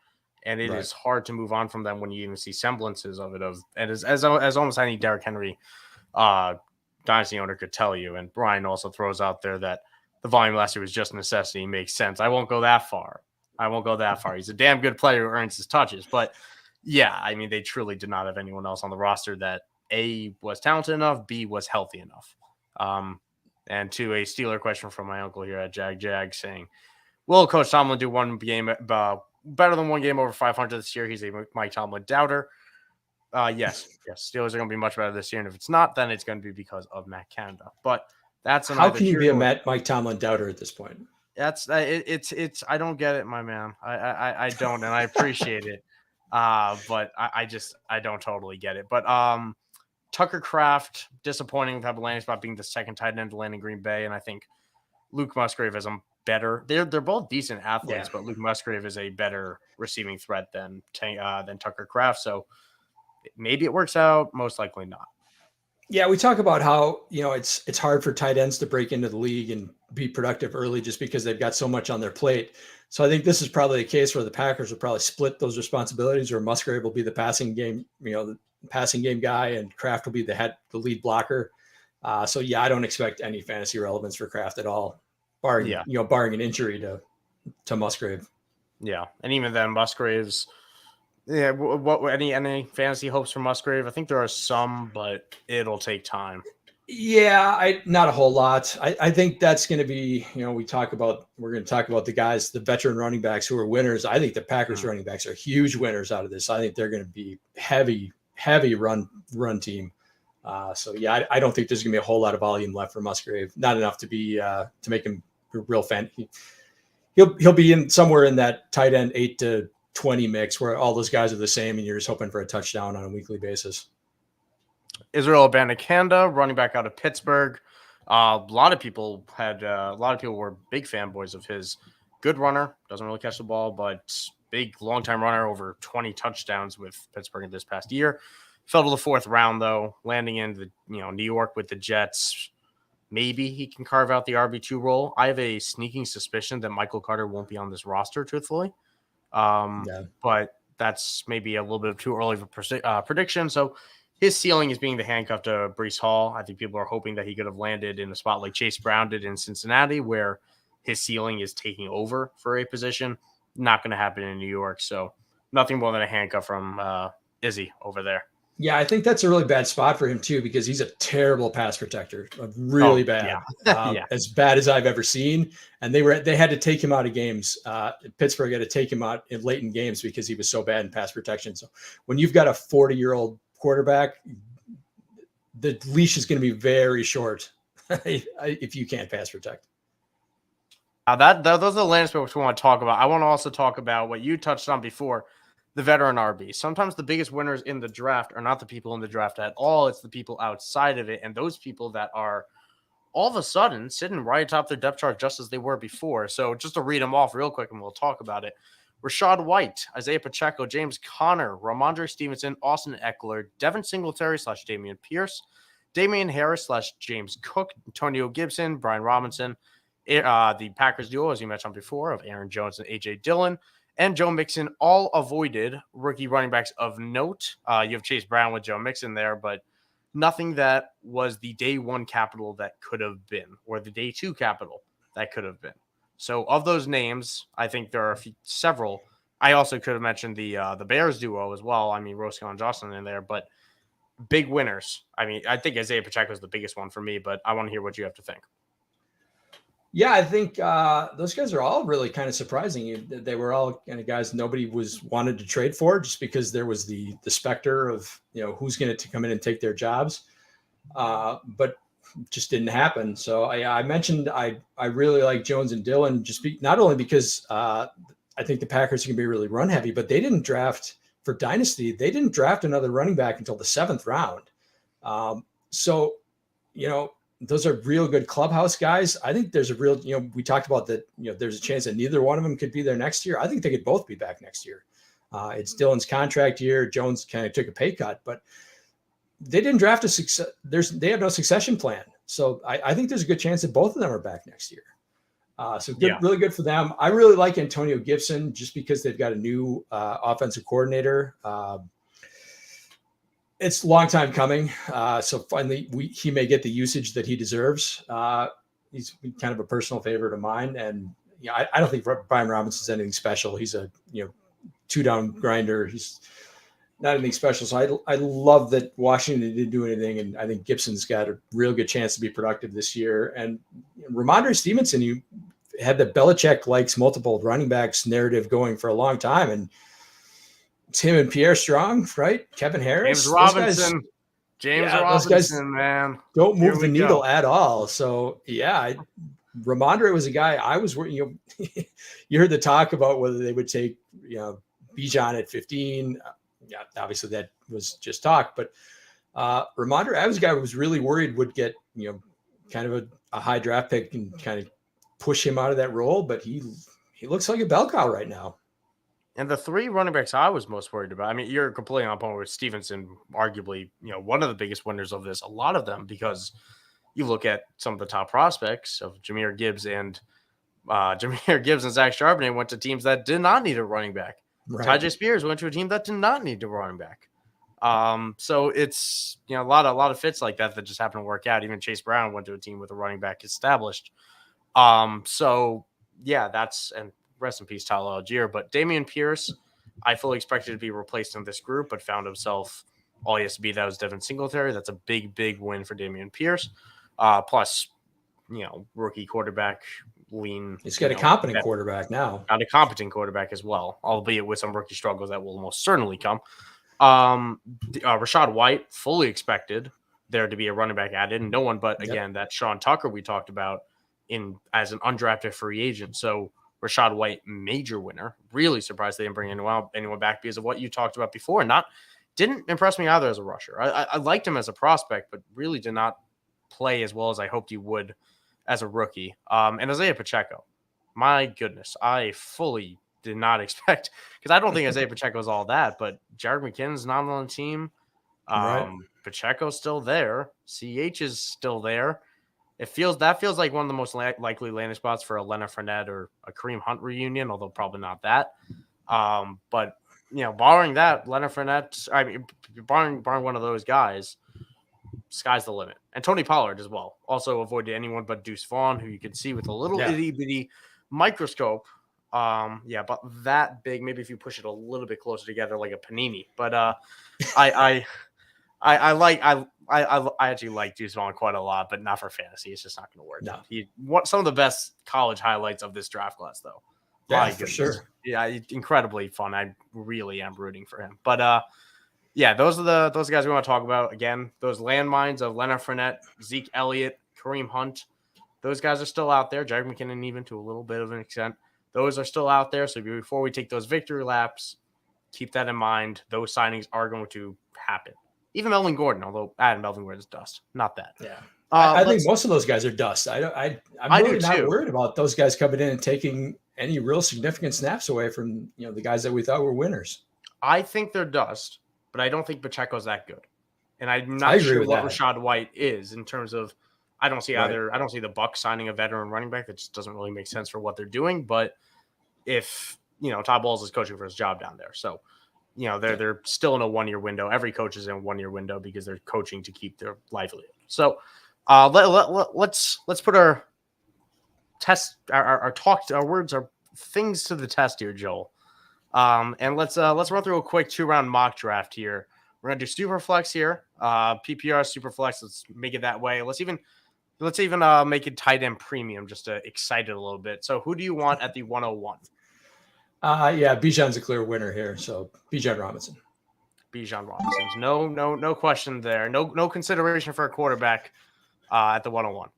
and it is hard to move on from them when you even see semblances of it. And as almost any Derrick Henry dynasty owner could tell you. And Brian also throws out there that the volume last year was just necessity. Makes sense. I won't go that far. He's a damn good player who earns his touches. But yeah, I mean, they truly did not have anyone else on the roster that A, was talented enough, B, was healthy enough. And to a Steeler question from my uncle here at Jag saying, will Coach Tomlin do one game better than one game over 500 this year? He's a Mike Tomlin doubter. Yes. Steelers are going to be much better this year. And if it's not, then it's going to be because of Matt Canada. But that's how can you be a Mike Tomlin doubter at this point? That's it's I don't get it, my man. I don't, and I appreciate it. But I don't totally get it. But Tucker Kraft, disappointing to have a landing spot being the second tight end to land in Green Bay, and I think Luke Musgrave is a better. They're both decent athletes, but Luke Musgrave is a better receiving threat than Tucker Kraft. So maybe it works out. Most likely not. Yeah, we talk about how it's hard for tight ends to break into the league and be productive early just because they've got so much on their plate. So I think this is probably a case where the Packers will probably split those responsibilities, where Musgrave will be the passing game, the passing game guy, and Kraft will be the lead blocker. So yeah, I don't expect any fantasy relevance for Kraft at all, barring an injury to Musgrave. Yeah, and even then, Musgrave's. Yeah, what any fantasy hopes for Musgrave? I think there are some, but it'll take time. Yeah, not a whole lot. I think that's going to be, we're going to talk about the guys, the veteran running backs who are winners. I think the Packers running backs are huge winners out of this. I think they're going to be heavy run team. So yeah, I don't think there's going to be a whole lot of volume left for Musgrave. Not enough to be to make him a real fan. He'll be in somewhere in that tight end 8 to 20 mix where all those guys are the same and you're just hoping for a touchdown on a weekly basis. Israel Abanikanda, running back out of Pittsburgh. A lot of people were big fanboys of his. Good runner, doesn't really catch the ball, but big long-time runner, over 20 touchdowns with Pittsburgh in this past year. Fell to the 4th round though, landing in the New York with the Jets. Maybe he can carve out the RB2 role. I have a sneaking suspicion that Michael Carter won't be on this roster, truthfully. But that's maybe a little bit too early of a prediction. So his ceiling is being the handcuff to Breece Hall. I think people are hoping that he could have landed in a spot like Chase Brown did in Cincinnati, where his ceiling is taking over for a position. Not going to happen in New York. So nothing more than a handcuff from Izzy over there. Yeah, I think that's a really bad spot for him too, because he's a terrible pass protector, really bad, as bad as I've ever seen. And they had to take him out of games. Pittsburgh had to take him out in late in games because he was so bad in pass protection. So when you've got a 40-year-old quarterback, the leash is going to be very short if you can't pass protect. Those are the landscapes we want to talk about. I want to also talk about what you touched on before. The veteran RB. Sometimes the biggest winners in the draft are not the people in the draft at all. It's the people outside of it. And those people that are all of a sudden sitting right atop their depth chart just as they were before. So just to read them off real quick and we'll talk about it. Rashad White, Isaiah Pacheco, James Conner, Ramondre Stevenson, Austin Eckler, Devin Singletary / Damian Pierce, Damian Harris / James Cook, Antonio Gibson, Brian Robinson, The Packers duo, as you mentioned before, of Aaron Jones and A.J. Dillon and Joe Mixon all avoided rookie running backs of note. You have Chase Brown with Joe Mixon there, but nothing that was the day one capital that could have been, or the day two capital that could have been. So of those names, I think there are several. I also could have mentioned the Bears duo as well. I mean, Roschon and Johnson in there, but big winners. I mean, I think Isaiah Pacheco is the biggest one for me, but I want to hear what you have to think. Yeah, I think those guys are all really kind of surprising. They were all kind of guys nobody wanted to trade for, just because there was the specter of who's going to come in and take their jobs, but just didn't happen. So I mentioned I really like Jones and Dillon, not only because I think the Packers are going to be really run heavy, but they didn't draft for Dynasty. They didn't draft another running back until the 7th round. So those are real good clubhouse guys. I think there's a real, we talked about that, there's a chance that neither one of them could be there next year. I think they could both be back next year. It's Dillon's contract year. Jones kind of took a pay cut, but they didn't draft they have no succession plan. So I think there's a good chance that both of them are back next year. So good, yeah. Really good for them. I really like Antonio Gibson just because they've got a new offensive coordinator. It's a long time coming. So finally he may get the usage that he deserves. He's kind of a personal favorite of mine. And I don't think Brian Robinson's anything special. He's a, 2-down grinder. He's not anything special. So I love that Washington didn't do anything. And I think Gibson's got a real good chance to be productive this year. And Ramondre Stevenson, you had the Belichick likes multiple running backs narrative going for a long time. And it's him and Pierre Strong, right? Kevin Harris, James Robinson, Robinson, man, don't move the needle at all. So Ramondre was a guy I was working. You heard the talk about whether they would take Bijan at 15. Yeah, obviously that was just talk, but Ramondre, I was a guy who was really worried would get kind of a high draft pick and kind of push him out of that role, but he looks like a bell cow right now. And the 3 running backs I was most worried about, I mean, you're completely on point with Stevenson, arguably, one of the biggest winners of this, a lot of them, because you look at some of the top prospects of Jahmyr Gibbs and Zach Charbonnet went to teams that did not need a running back. Right. Tyjae Spears went to a team that did not need a running back. So it's, a lot of fits like that just happen to work out. Even Chase Brown went to a team with a running back established. So yeah, and rest in peace, Tyler Algier. But Dameon Pierce, I fully expected to be replaced in this group, but found himself all he has to be. That was Devin Singletary. That's a big, big win for Dameon Pierce. Plus, rookie quarterback lean. He's got a competent quarterback now. Got a competent quarterback as well, albeit with some rookie struggles that will most certainly come. Rashad White, fully expected there to be a running back added. No one but, again, that Sean Tucker we talked about as an undrafted free agent. So Rashad White, major winner. Really surprised they didn't bring anyone back because of what you talked about before. Didn't impress me either as a rusher. I liked him as a prospect, but really did not play as well as I hoped he would as a rookie. And Isaiah Pacheco, my goodness, I fully did not expect, because I don't think Isaiah Pacheco is all that, but Jared McKinnon's not on the team. Right. Pacheco's still there. CH is still there. That feels like one of the most likely landing spots for a Leonard Fournette or a Kareem Hunt reunion, although probably not that. But barring that, Leonard Fournette, barring one of those guys, sky's the limit. And Tony Pollard as well. Also avoided anyone but Deuce Vaughn, who you can see with a little itty bitty microscope. But that big. Maybe if you push it a little bit closer together, like a panini. But I actually like Deuce Vaughn quite a lot, but not for fantasy. It's just not going to work. No. He some of the best college highlights of this draft class, though. Yeah, for sure. Yeah, incredibly fun. I really am rooting for him. But those are those guys we want to talk about. Again, those landmines of Leonard Fournette, Zeke Elliott, Kareem Hunt. Those guys are still out there. Jared McKinnon, even to a little bit of an extent. Those are still out there. So before we take those victory laps, keep that in mind. Those signings are going to happen. Even Melvin Gordon, although Melvin Gordon's dust. Not that. Yeah. I think most of those guys are dust. I'm really not worried about those guys coming in and taking any real significant snaps away from the guys that we thought were winners. I think they're dust, but I don't think Pacheco's that good. And I'm not sure what Rashad White is in terms of I don't see the Bucs signing a veteran running back. That just doesn't really make sense for what they're doing. But if Todd Bowles is coaching for his job down there, so they're still in a 1 year window. Every coach is in a 1 year window because they're coaching to keep their livelihood. So let's put our words, our things to the test here, Joel. And let's run through a quick 2-round mock draft here. We're gonna do Superflex here, PPR Superflex. Let's make it that way. Let's even make it tight end premium just to excite it a little bit. So who do you want at the 101? Yeah, Bijan's a clear winner here. So Bijan Robinson. No question there. No consideration for a quarterback at the 101.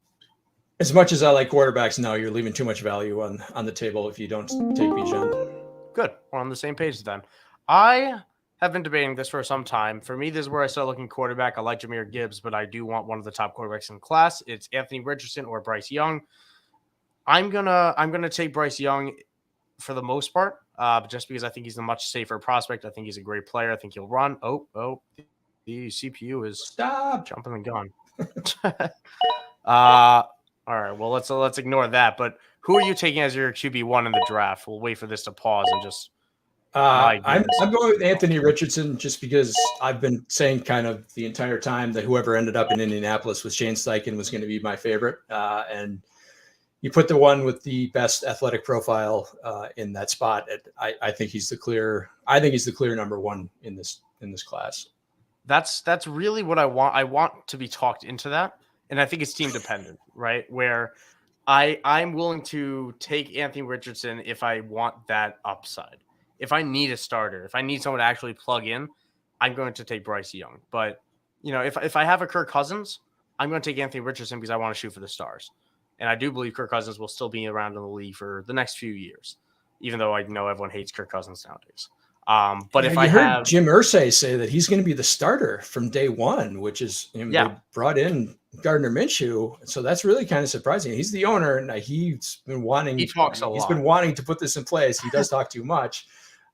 As much as I like quarterbacks, no, you're leaving too much value on the table if you don't take Bijan. Good. We're on the same page then. I have been debating this for some time. For me, this is where I start looking quarterback. I like Jahmyr Gibbs, but I do want one of the top quarterbacks in class. It's Anthony Richardson or Bryce Young. I'm gonna take Bryce Young for the most part, just because I think he's a much safer prospect. I think he's a great player. I think he'll run. Oh, the CPU is jumping the gun. All right. Well, let's ignore that. But who are you taking as your QB1 in the draft? We'll wait for this to pause and just. I'm going with Anthony Richardson just because I've been saying kind of the entire time that whoever ended up in Indianapolis with Shane Steichen was going to be my favorite. And you put the one with the best athletic profile in that spot. I think he's the clear number one in this class. That's really what I want. I want to be talked into that. And I think it's team dependent, right? Where I'm willing to take Anthony Richardson if I want that upside. If I need a starter, if I need someone to actually plug in, I'm going to take Bryce Young. But, if I have a Kirk Cousins, I'm going to take Anthony Richardson because I want to shoot for the stars. And I do believe Kirk Cousins will still be around in the league for the next few years, even though I know everyone hates Kirk Cousins nowadays. But if I heard Jim Irsay say that he's going to be the starter from day one, which is they brought in Gardner Minshew, so that's really kind of surprising. He's the owner, and he's been wanting. He talks a lot. He's been wanting to put this in place. He does talk too much,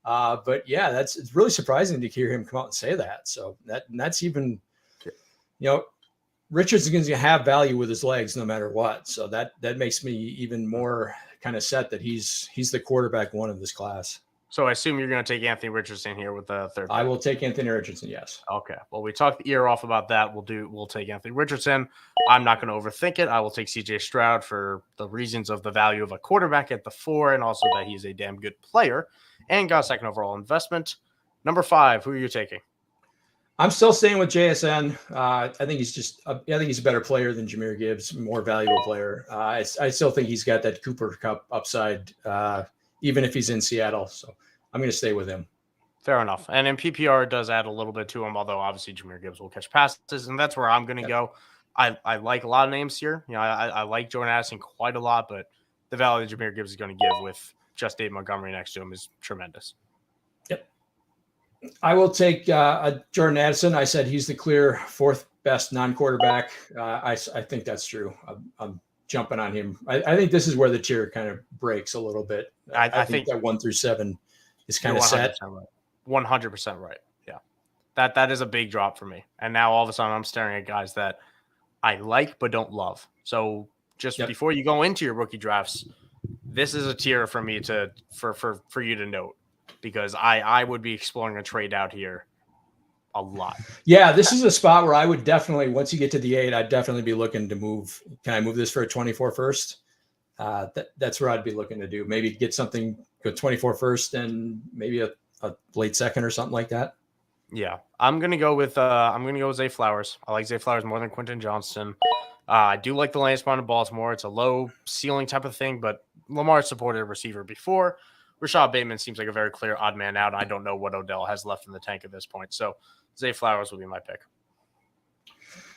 but yeah, it's really surprising to hear him come out and say that. So that's even, Richards is going to have value with his legs no matter what. So that makes me even more kind of set that he's the quarterback one of this class. So I assume you're going to take Anthony Richardson here with the third pick. I will take Anthony Richardson, yes. Okay. Well, we talked the ear off about that. We'll take Anthony Richardson. I'm not going to overthink it. I will take CJ Stroud for the reasons of the value of a quarterback at the 4 and also that he's a damn good player and got a second overall investment. Number 5, who are you taking? I'm still staying with JSN. I think he's a better player than Jahmyr Gibbs, more valuable player. I still think he's got that Cooper Cup upside, even if he's in Seattle. So I'm going to stay with him. Fair enough. And in PPR, it does add a little bit to him, although obviously Jahmyr Gibbs will catch passes, and that's where I'm going to go. I like a lot of names here. I like Jordan Addison quite a lot, but the value that Jahmyr Gibbs is going to give with just Dave Montgomery next to him is tremendous. Yep. I will take Jordan Addison. I said he's the clear 4th best non-quarterback. I think that's true. I'm jumping on him. I think this is where the tier kind of breaks a little bit. I think that 1 through 7 is kind of set. Right. 100% right. Yeah. That is a big drop for me. And now all of a sudden I'm staring at guys that I like but don't love. So just before you go into your rookie drafts, this is a tier for me for you to note, because I would be exploring a trade out here a lot. Yeah, this is a spot where I would definitely, once you get to the 8, I'd definitely be looking to move. Can I move this for a 24 first? That's where I'd be looking to do. Maybe get something, go 24 first and maybe a late second or something like that. Yeah, I'm gonna go with Zay Flowers. I like Zay Flowers more than Quentin Johnston. I do like the landing spot in Baltimore. It's a low ceiling type of thing, but Lamar supported a receiver before. Rashad Bateman seems like a very clear odd man out. I don't know what Odell has left in the tank at this point. So Zay Flowers will be my pick.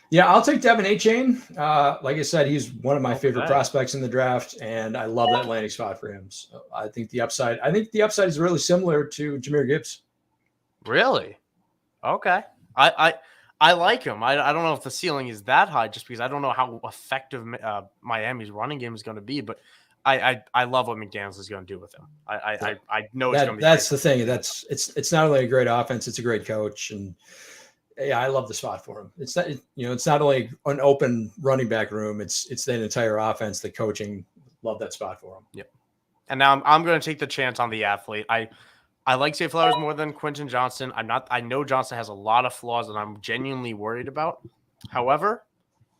Yeah, I'll take Devin A-Chain. Like I said, he's one of my favorite prospects in the draft, and I love that landing spot for him. So I think the upside is really similar to Jahmyr Gibbs. Really? Okay. I like him. I don't know if the ceiling is that high just because I don't know how effective Miami's running game is going to be, but I love what McDaniels is going to do with him. I know it's going to be. That's the thing. It's not only a great offense, it's a great coach, and Yeah, I love the spot for him. It's not, it's not only an open running back room. It's the entire offense, the coaching. Love that spot for him. Yep. And now I'm going to take the chance on the athlete. I like Zay Flowers more than Quentin Johnston. I know Johnston has a lot of flaws that I'm genuinely worried about. However,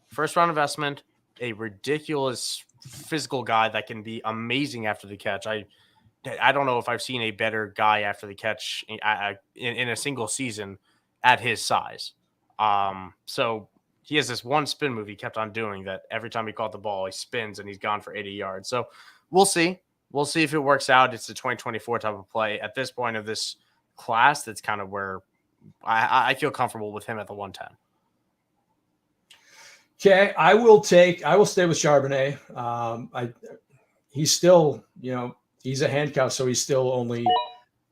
first round investment, a ridiculous physical guy that can be amazing after the catch. I don't know if I've seen a better guy after the catch in a single season at his size. So he has this one spin move he kept on doing that every time he caught the ball, he spins and he's gone for 80 yards. So we'll see. We'll see if it works out. It's the 2024 type of play. At this point of this class, that's kind of where I feel comfortable with him at the 110. Okay, I will stay with Charbonnet. He's still, he's a handcuff, so he's still only,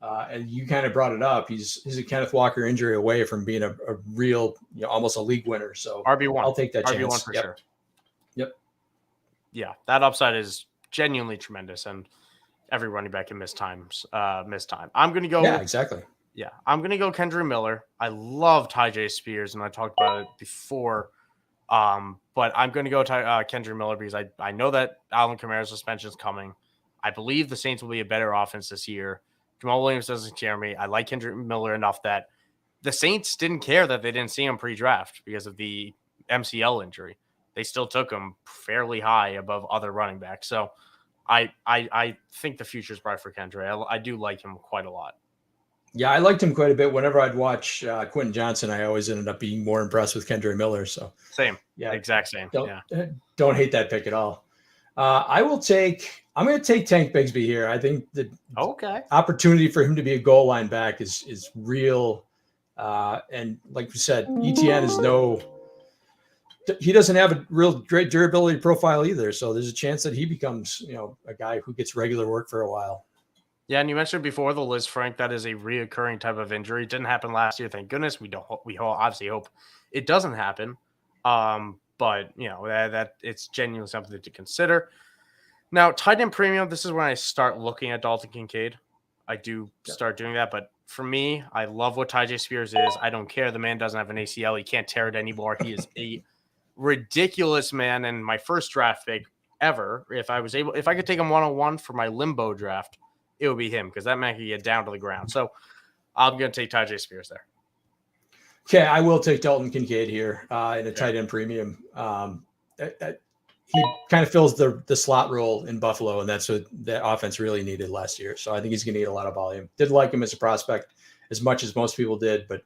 and you kind of brought it up. He's a Kenneth Walker injury away from being a real, almost a league winner. So RB1, I'll take that chance. RB1 for sure. Yep. Yeah, that upside is genuinely tremendous, and every running back can miss time. I'm going to go. Yeah, exactly. Yeah, I'm going to go Kendra Miller. I love Tyjae Spears, and I talked about it before. But I'm going to go Kendra Miller because I know that Alvin Kamara's suspension is coming. I believe the Saints will be a better offense this year. Jamal Williams doesn't scare me. I like Kendra Miller enough that the Saints didn't care that they didn't see him pre-draft because of the MCL injury. They still took him fairly high above other running backs. So I think the future is bright for Kendra. I do like him quite a lot. Yeah, I liked him quite a bit. Whenever I'd watch Quentin Johnston, I always ended up being more impressed with Kendra Miller. So same, yeah, exact same. Don't hate that pick at all. I'm going to take Tank Bigsby here. I think the opportunity for him to be a goal line back is real. And like we said, ETN he doesn't have a real great durability profile either. So there's a chance that he becomes, a guy who gets regular work for a while. Yeah, and you mentioned before the Liz Frank, that is a reoccurring type of injury. It didn't happen last year, thank goodness. We obviously hope it doesn't happen. But that it's genuinely something to consider. Now, tight end premium, this is when I start looking at Dalton Kincaid. I do start doing that, but for me, I love what Tyjae Spears is. I don't care. The man doesn't have an ACL. He can't tear it anymore. He is a ridiculous man, and my first draft pick ever. If I could take him 101 for my limbo draft, it would be him because that man can get down to the ground. So I'm going to take Tyjae Spears there. Okay, I will take Dalton Kincaid here in a tight end premium. He kind of fills the slot role in Buffalo, and that's what that offense really needed last year. So I think he's going to get a lot of volume. Didn't like him as a prospect as much as most people did, but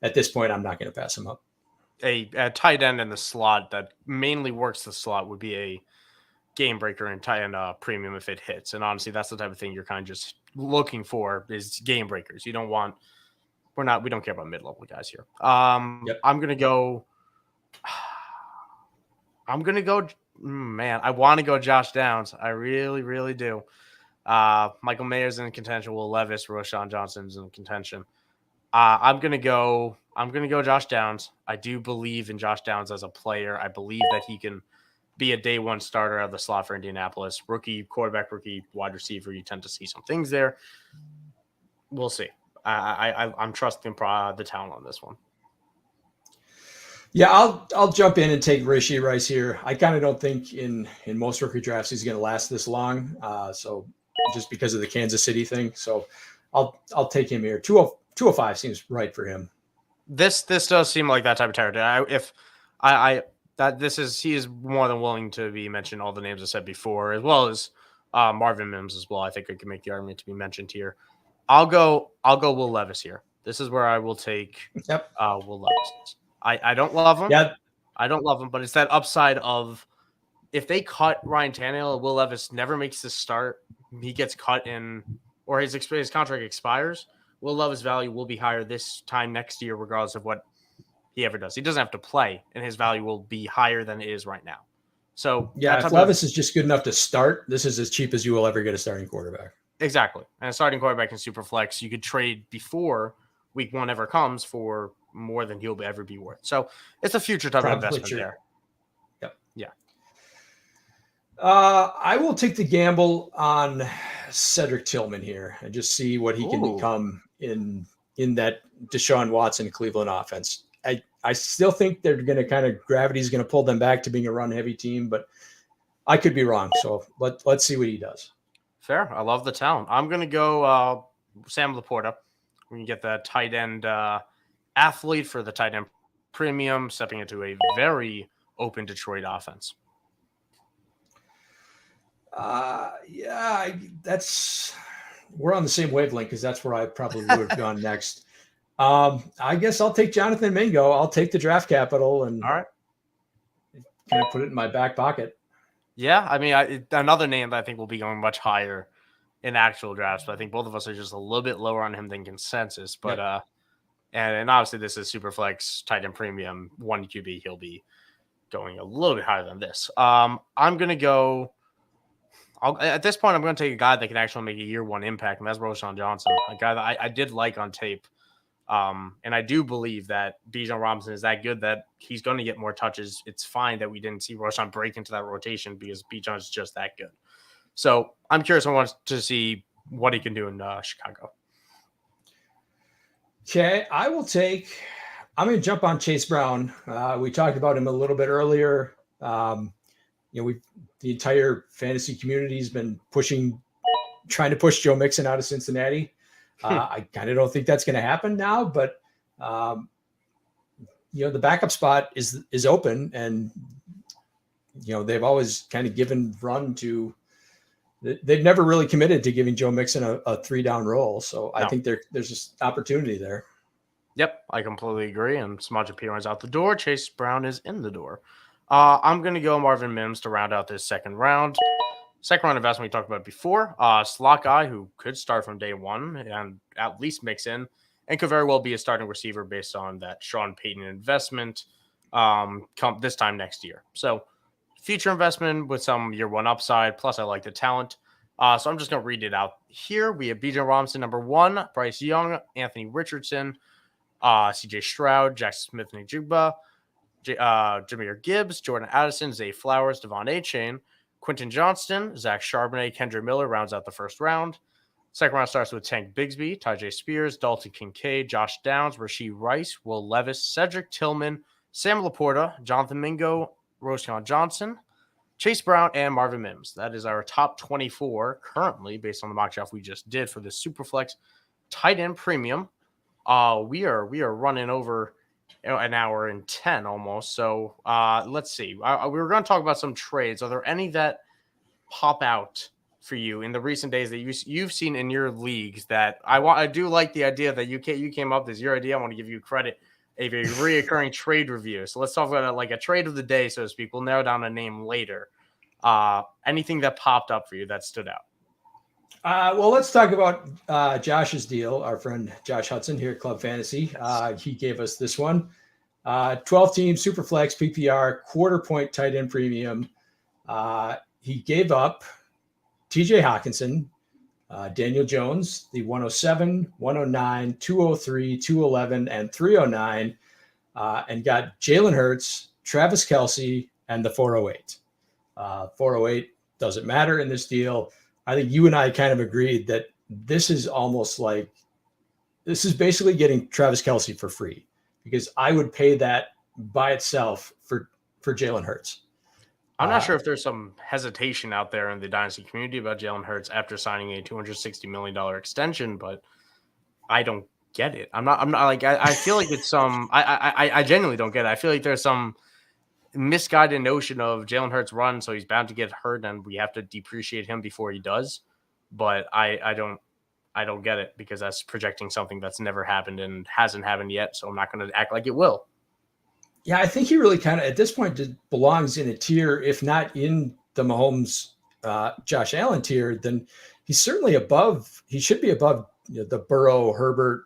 at this point, I'm not going to pass him up. A tight end in the slot that mainly works the slot would be a game breaker and tight end premium if it hits. And honestly, that's the type of thing you're kind of just looking for is game breakers. We don't care about mid-level guys here. I'm going to go, man, I want to go Josh Downs. I really, really do. Michael Mayer's in contention. Will Levis, Roshan Johnson's in contention. I'm going to go Josh Downs. I do believe in Josh Downs as a player. I believe that he can be a day one starter out of the slot for Indianapolis. Rookie quarterback, rookie wide receiver. You tend to see some things there. We'll see. I'm trusting the talent on this one. Yeah, I'll jump in and take Rashee Rice here. I kind of don't think in most rookie drafts he's going to last this long. So just because of the Kansas City thing. So I'll take him here. 205 seems right for him. This does seem like that type of territory. He is more than willing to be mentioned. All the names I said before, as well as Marvin Mims as well. I think I can make the argument to be mentioned here. I'll go Will Levis here. This is where I will take Will Levis. I don't love him. Yeah. I don't love him, but it's that upside of if they cut Ryan Tannehill, Will Levis never makes the start. He gets cut or his contract expires. Will Levis' value will be higher this time next year, regardless of what he ever does. He doesn't have to play, and his value will be higher than it is right now. So yeah, if Levis is just good enough to start, this is as cheap as you will ever get a starting quarterback. Exactly. And a starting quarterback in Superflex, you could trade before week one ever comes for more than he'll ever be worth. So it's a future type of investment there. Yep. Yeah. I will take the gamble on Cedric Tillman here and just see what he can become in that Deshaun Watson Cleveland offense. I still think they're going to kind of gravity's going to pull them back to being a run heavy team, but I could be wrong. So let's see what he does. Fair. I love the talent. I'm going to go Sam Laporta. We can get the tight end athlete for the tight end premium, stepping into a very open Detroit offense. Yeah, we're on the same wavelength because that's where I probably would have gone next. I guess I'll take Jonathan Mingo. I'll take the draft capital and all right, kind of put it in my back pocket. Yeah, I mean, another name that I think will be going much higher in actual drafts, but I think both of us are just a little bit lower on him than consensus. But Yep. and obviously this is Superflex tight end premium 1 QB. He'll be going a little bit higher than this. I'm gonna go. At this point, I'm going to take a guy that can actually make a year one impact, and that's Roschon Johnson, a guy that I did like on tape. And I do believe that Bijan Robinson is that good that he's going to get more touches. It's fine that we didn't see Roschon break into that rotation because Bijan is just that good. So I'm curious. I want to see what he can do in Chicago. Okay, I'm going to jump on Chase Brown. We talked about him a little bit earlier. The entire fantasy community has been trying to push Joe Mixon out of Cincinnati. I kind of don't think that's going to happen now, but the backup spot is open, and they've always kind of given run to. They've never really committed to giving Joe Mixon a 3-down role, so I think there's just opportunity there. Yep, I completely agree. And Samaje Perine out the door. Chase Brown is in the door. I'm going to go Marvin Mims to round out this second round. Second round investment we talked about before. Slot guy who could start from day one and at least mix in and could very well be a starting receiver based on that Sean Payton investment come this time next year. So future investment with some year one upside. Plus, I like the talent. So I'm just going to read it out here. We have Bijan Robinson, number 1, Bryce Young, Anthony Richardson, CJ Stroud, Jackson Smith-Njigba, Jahmyr Gibbs, Jordan Addison, Zay Flowers, Devon Achane, Quentin Johnston, Zach Charbonnet, Kendra Miller rounds out the first round. Second round starts with Tank Bigsby, Tyjae Spears, Dalton Kincaid, Josh Downs, Rashee Rice, Will Levis, Cedric Tillman, Sam Laporta, Jonathan Mingo, Roschon Johnson, Chase Brown, and Marvin Mims. That is our top 24 currently based on the mock draft we just did for the Superflex tight end premium. We are running over an hour and 10 almost. So let's see. We were going to talk about some trades. Are there any that pop out for you in the recent days that you've seen in your leagues that I do like the idea that you came up with? This your idea. I want to give you credit. A very reoccurring trade review. So let's talk about it like a trade of the day, so to speak. We'll narrow down a name later. Anything that popped up for you that stood out? Well, let's talk about Josh's deal. Our friend Josh Hudson here at Club Fantasy. He gave us this one. 12-team Superflex PPR quarter point tight end premium. He gave up TJ Hawkinson, Daniel Jones, the 107, 109, 203, 211, and 309, and got Jalen Hurts, Travis Kelce, and the 408. 408 doesn't matter in this deal. I think you and I kind of agreed that this is basically getting Travis Kelce for free, because I would pay that by itself for Jalen Hurts. I'm not sure if there's some hesitation out there in the Dynasty community about Jalen Hurts after signing a $260 million extension, but I don't get it. I'm not like, I feel like it's some, I genuinely don't get it. I feel like there's some misguided notion of Jalen Hurts run, so he's bound to get hurt and we have to depreciate him before he does. But I don't get it, because that's projecting something that's never happened and hasn't happened yet. So I'm not going to act like it will. Yeah, I think he really kind of, at this point, belongs in a tier, if not in the Mahomes, Josh Allen tier, then he's certainly above. He should be above the Burrow, Herbert,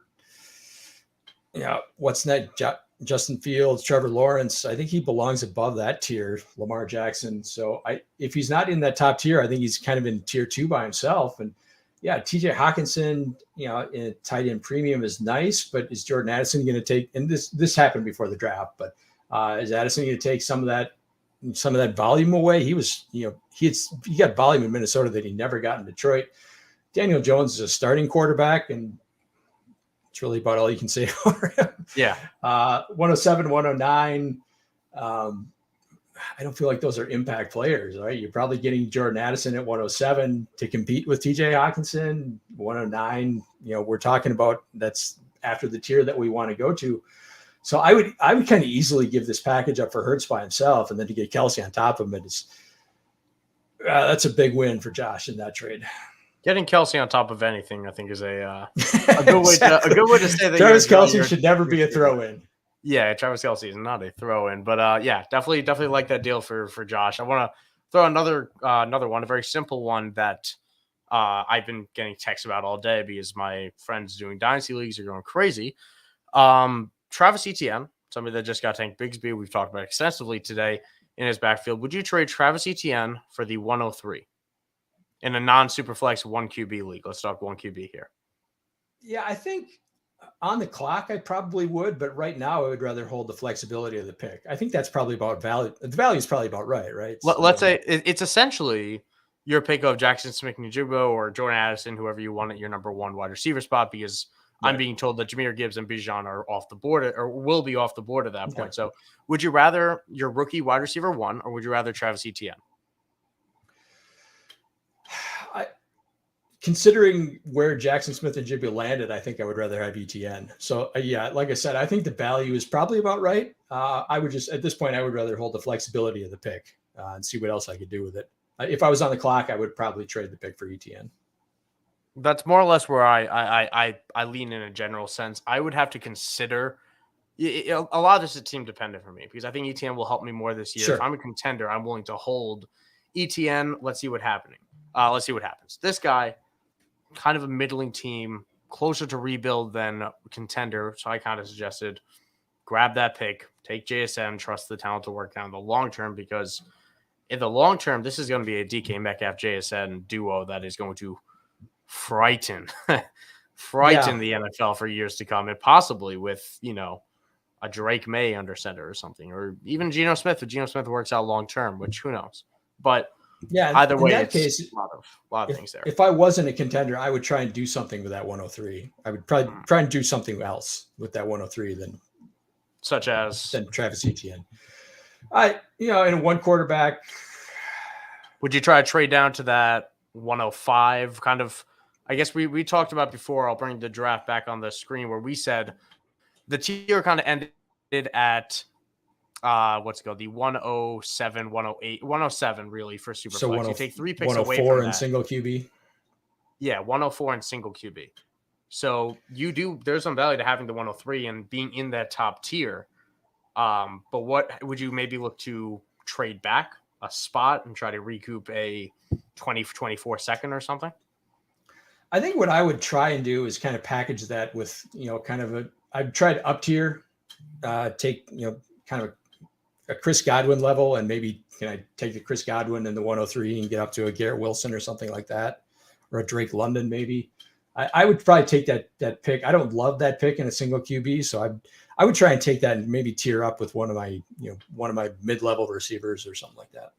what's next? Justin Fields, Trevor Lawrence. I think he belongs above that tier, Lamar Jackson. So if he's not in that top tier, I think he's kind of in tier 2 by himself. And yeah, TJ Hawkinson, in a tight end premium is nice, but is Jordan Addison going to take, and this happened before the draft, but is Addison going to take some of that volume away? He was, he got volume in Minnesota that he never got in Detroit. Daniel Jones is a starting quarterback, and It's really about all you can say for him. Yeah. 107, 109. I don't feel like those are impact players, right? You're probably getting Jordan Addison at 107 to compete with TJ Hawkinson. 109, we're talking about that's after the tier that we want to go to. So I would kind of easily give this package up for Hurts by himself, and then to get Kelsey on top of him, that's a big win for Josh in that trade. Getting Kelsey on top of anything, I think, is a good way exactly. a good way to say that. Travis Kelsey should never be a throw-in. Yeah, Travis Kelsey is not a throw-in, but yeah, definitely like that deal for Josh. I want to throw another one, a very simple one that I've been getting texts about all day because my friends doing dynasty leagues are going crazy. Travis Etienne, somebody that just got tanked Bigsby, we've talked about extensively today in his backfield. Would you trade Travis Etienne for the 103 in a non-superflex 1 QB league? Let's talk 1 QB here. Yeah, I think on the clock, I probably would, but right now I would rather hold the flexibility of the pick. I think that's probably about value. The value is probably about right? Let's say it's essentially your pick of Jackson Smith-Njigba or Jordan Addison, whoever you want at your number 1 wide receiver spot, because I'm being told that Jahmyr Gibbs and Bijan are off the board or will be off the board at that point. So would you rather your rookie wide receiver 1 or would you rather Travis Etienne? Considering where Jackson Smith-Njigba landed, I think I would rather have ETN. So yeah, like I said, I think the value is probably about right. I would just, at this point, I would rather hold the flexibility of the pick and see what else I could do with it. If I was on the clock, I would probably trade the pick for ETN. That's more or less where I lean in a general sense. I would have to consider a lot of this is team dependent for me because I think ETN will help me more this year. Sure. If I'm a contender, I'm willing to hold ETN. Let's see what happens. This guy, kind of a middling team, closer to rebuild than contender. So I kind of suggested grab that pick, take JSN, trust the talent to work down in the long term, because in the long term, this is going to be a DK Metcalf JSN duo that is going to frighten the NFL for years to come, and possibly with, a Drake May under center or something, or even Geno Smith if Geno Smith works out long term, which who knows. But yeah, either way, in that case, a lot of things there. If I wasn't a contender, I would try and do something with that 103. I would probably try and do something else with that 103 than Travis Etienne. In a 1 quarterback. Would you try to trade down to that 105 kind of? I guess we talked about before. I'll bring the draft back on the screen where we said the tier kind of ended at the 107, 108, 107 really for super flex. You take 3 picks away from that. 104 in single QB. Yeah, 104 in single QB. So there's some value to having the 103 and being in that top tier. But what would you maybe look to trade back a spot and try to recoup a 24 second or something? I think what I would try and do is kind of package that with, I'd try to up tier, take, kind of a Chris Godwin level, and maybe can I take the Chris Godwin and the 103 and get up to a Garrett Wilson or something like that, or a Drake London maybe. I would probably take that pick. I don't love that pick in a single QB, so I would try and take that and maybe tier up with one of my mid-level receivers or something like that.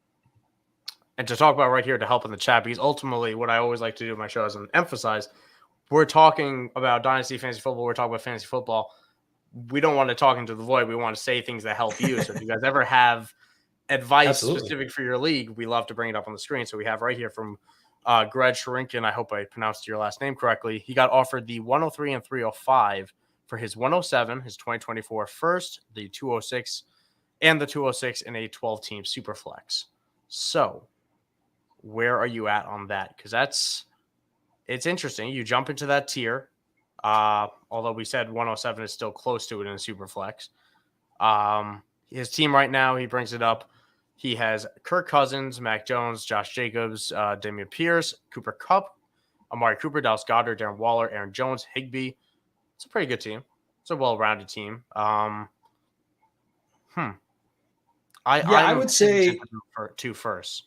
And to talk about right here to help in the chat, because ultimately what I always like to do in my show is emphasize, we're talking about Dynasty Fantasy Football, we're talking about fantasy football. We don't want to talk into the void. We want to say things that help you. So if you guys ever have advice specific for your league, we love to bring it up on the screen. So we have right here from Greg Sharinkin. I hope I pronounced your last name correctly. He got offered the 103 and 305 for his 107, his 2024 first, the 206, and the 206 in a 12-team super flex. So where are you at on that? Because it's interesting. You jump into that tier. Although we said 107 is still close to it in a super flex. His team right now, he brings it up. He has Kirk Cousins, Mac Jones, Josh Jacobs, Damian Pierce, Cooper Kupp, Amari Cooper, Dallas Goedert, Darren Waller, Aaron Jones, Higbee. It's a pretty good team. It's a well-rounded team. I would say two first.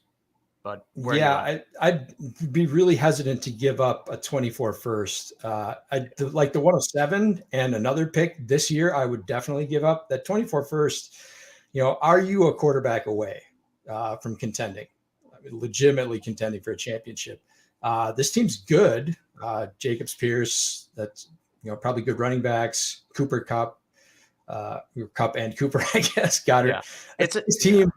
But I'd be really hesitant to give up a 24 first. Like the 107 and another pick this year, I would definitely give up that 24 first. Are you a quarterback away from contending, legitimately contending for a championship? This team's good. Jacobs, Pierce, that's probably good running backs, Cup and Cooper, I guess. Goddard. Yeah. It's this team.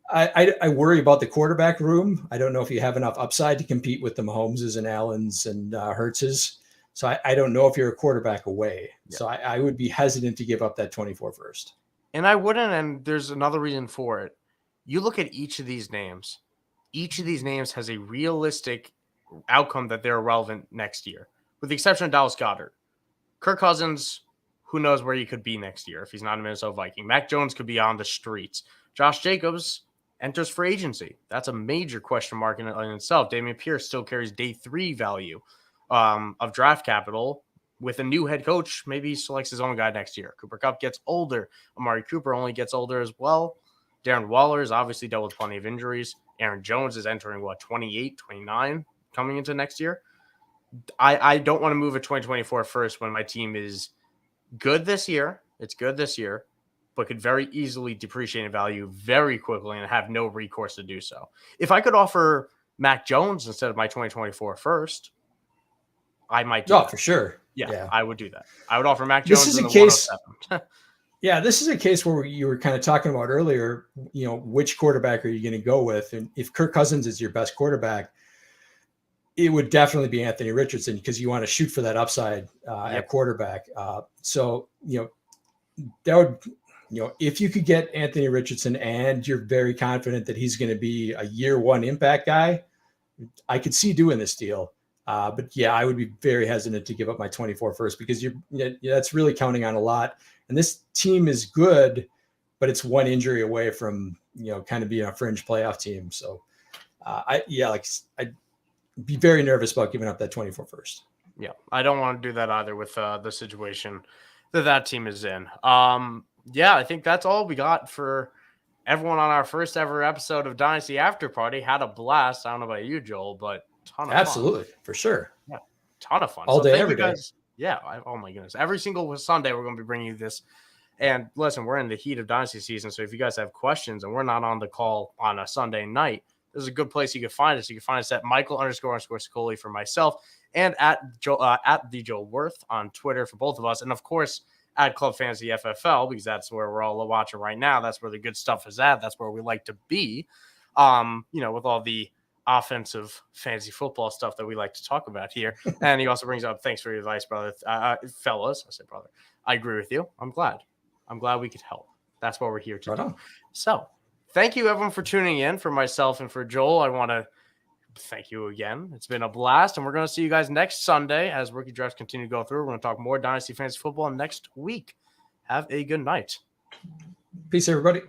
I worry about the quarterback room. I don't know if you have enough upside to compete with the Mahomeses and Allens and Hurtses. So I don't know if you're a quarterback away. Yeah. So I would be hesitant to give up that 24 first. And I wouldn't, and there's another reason for it. You look at each of these names. Each of these names has a realistic outcome that they're relevant next year, with the exception of Dallas Goedert. Kirk Cousins, who knows where he could be next year if he's not a Minnesota Viking. Mac Jones could be on the streets. Josh Jacobs enters free agency. That's a major question mark in itself. Dameon Pierce still carries day 3 value of draft capital. With a new head coach, maybe he selects his own guy next year. Cooper Kupp gets older. Amari Cooper only gets older as well. Darren Waller has obviously dealt with plenty of injuries. Aaron Jones is entering, 28, 29 coming into next year. I don't want to move a 2024 first when my team is good this year. It's good this year, but could very easily depreciate in value very quickly and have no recourse to do so. If I could offer Mac Jones instead of my 2024 first, I might do that. For sure. Yeah, I would do that. I would offer Mac Jones. This is a case. Yeah, this is a case where you were kind of talking about earlier, which quarterback are you going to go with? And if Kirk Cousins is your best quarterback, it would definitely be Anthony Richardson because you want to shoot for that upside at quarterback. So, that would, if you could get Anthony Richardson and you're very confident that he's going to be a year 1 impact guy, I could see doing this deal. But yeah, I would be very hesitant to give up my 24 first because that's really counting on a lot. And this team is good, but it's one injury away from, kind of being a fringe playoff team. So I'd be very nervous about giving up that 24 first. Yeah, I don't want to do that either with the situation that team is in. I think that's all we got for everyone on our first ever episode of Dynasty After Party. Had a blast. I don't know about you, Joel, but ton of absolutely fun. For sure. Yeah, ton of fun all day, every day. Yeah. Oh my goodness. Every single Sunday, we're going to be bringing you this. And listen, we're in the heat of Dynasty season. So if you guys have questions and we're not on the call on a Sunday night, this is a good place you can find us. You can find us at Michael__Sicoli for myself and at the Joel Wirth on Twitter for both of us. And of course, at Club Fantasy FFL, because that's where we're all watching right now. That's where the good stuff is at. That's where we like to be, with all the offensive fantasy football stuff that we like to talk about here. And he also brings up, thanks for your advice, brother. Fellas, I said brother. I agree with you. I'm glad we could help. That's what we're here to do. So thank you everyone for tuning in. For myself and for Joel, I want to thank you again. It's been a blast, and we're going to see you guys next Sunday as rookie drafts continue to go through. We're going to talk more Dynasty Fantasy Football next week. Have a good night. Peace, everybody.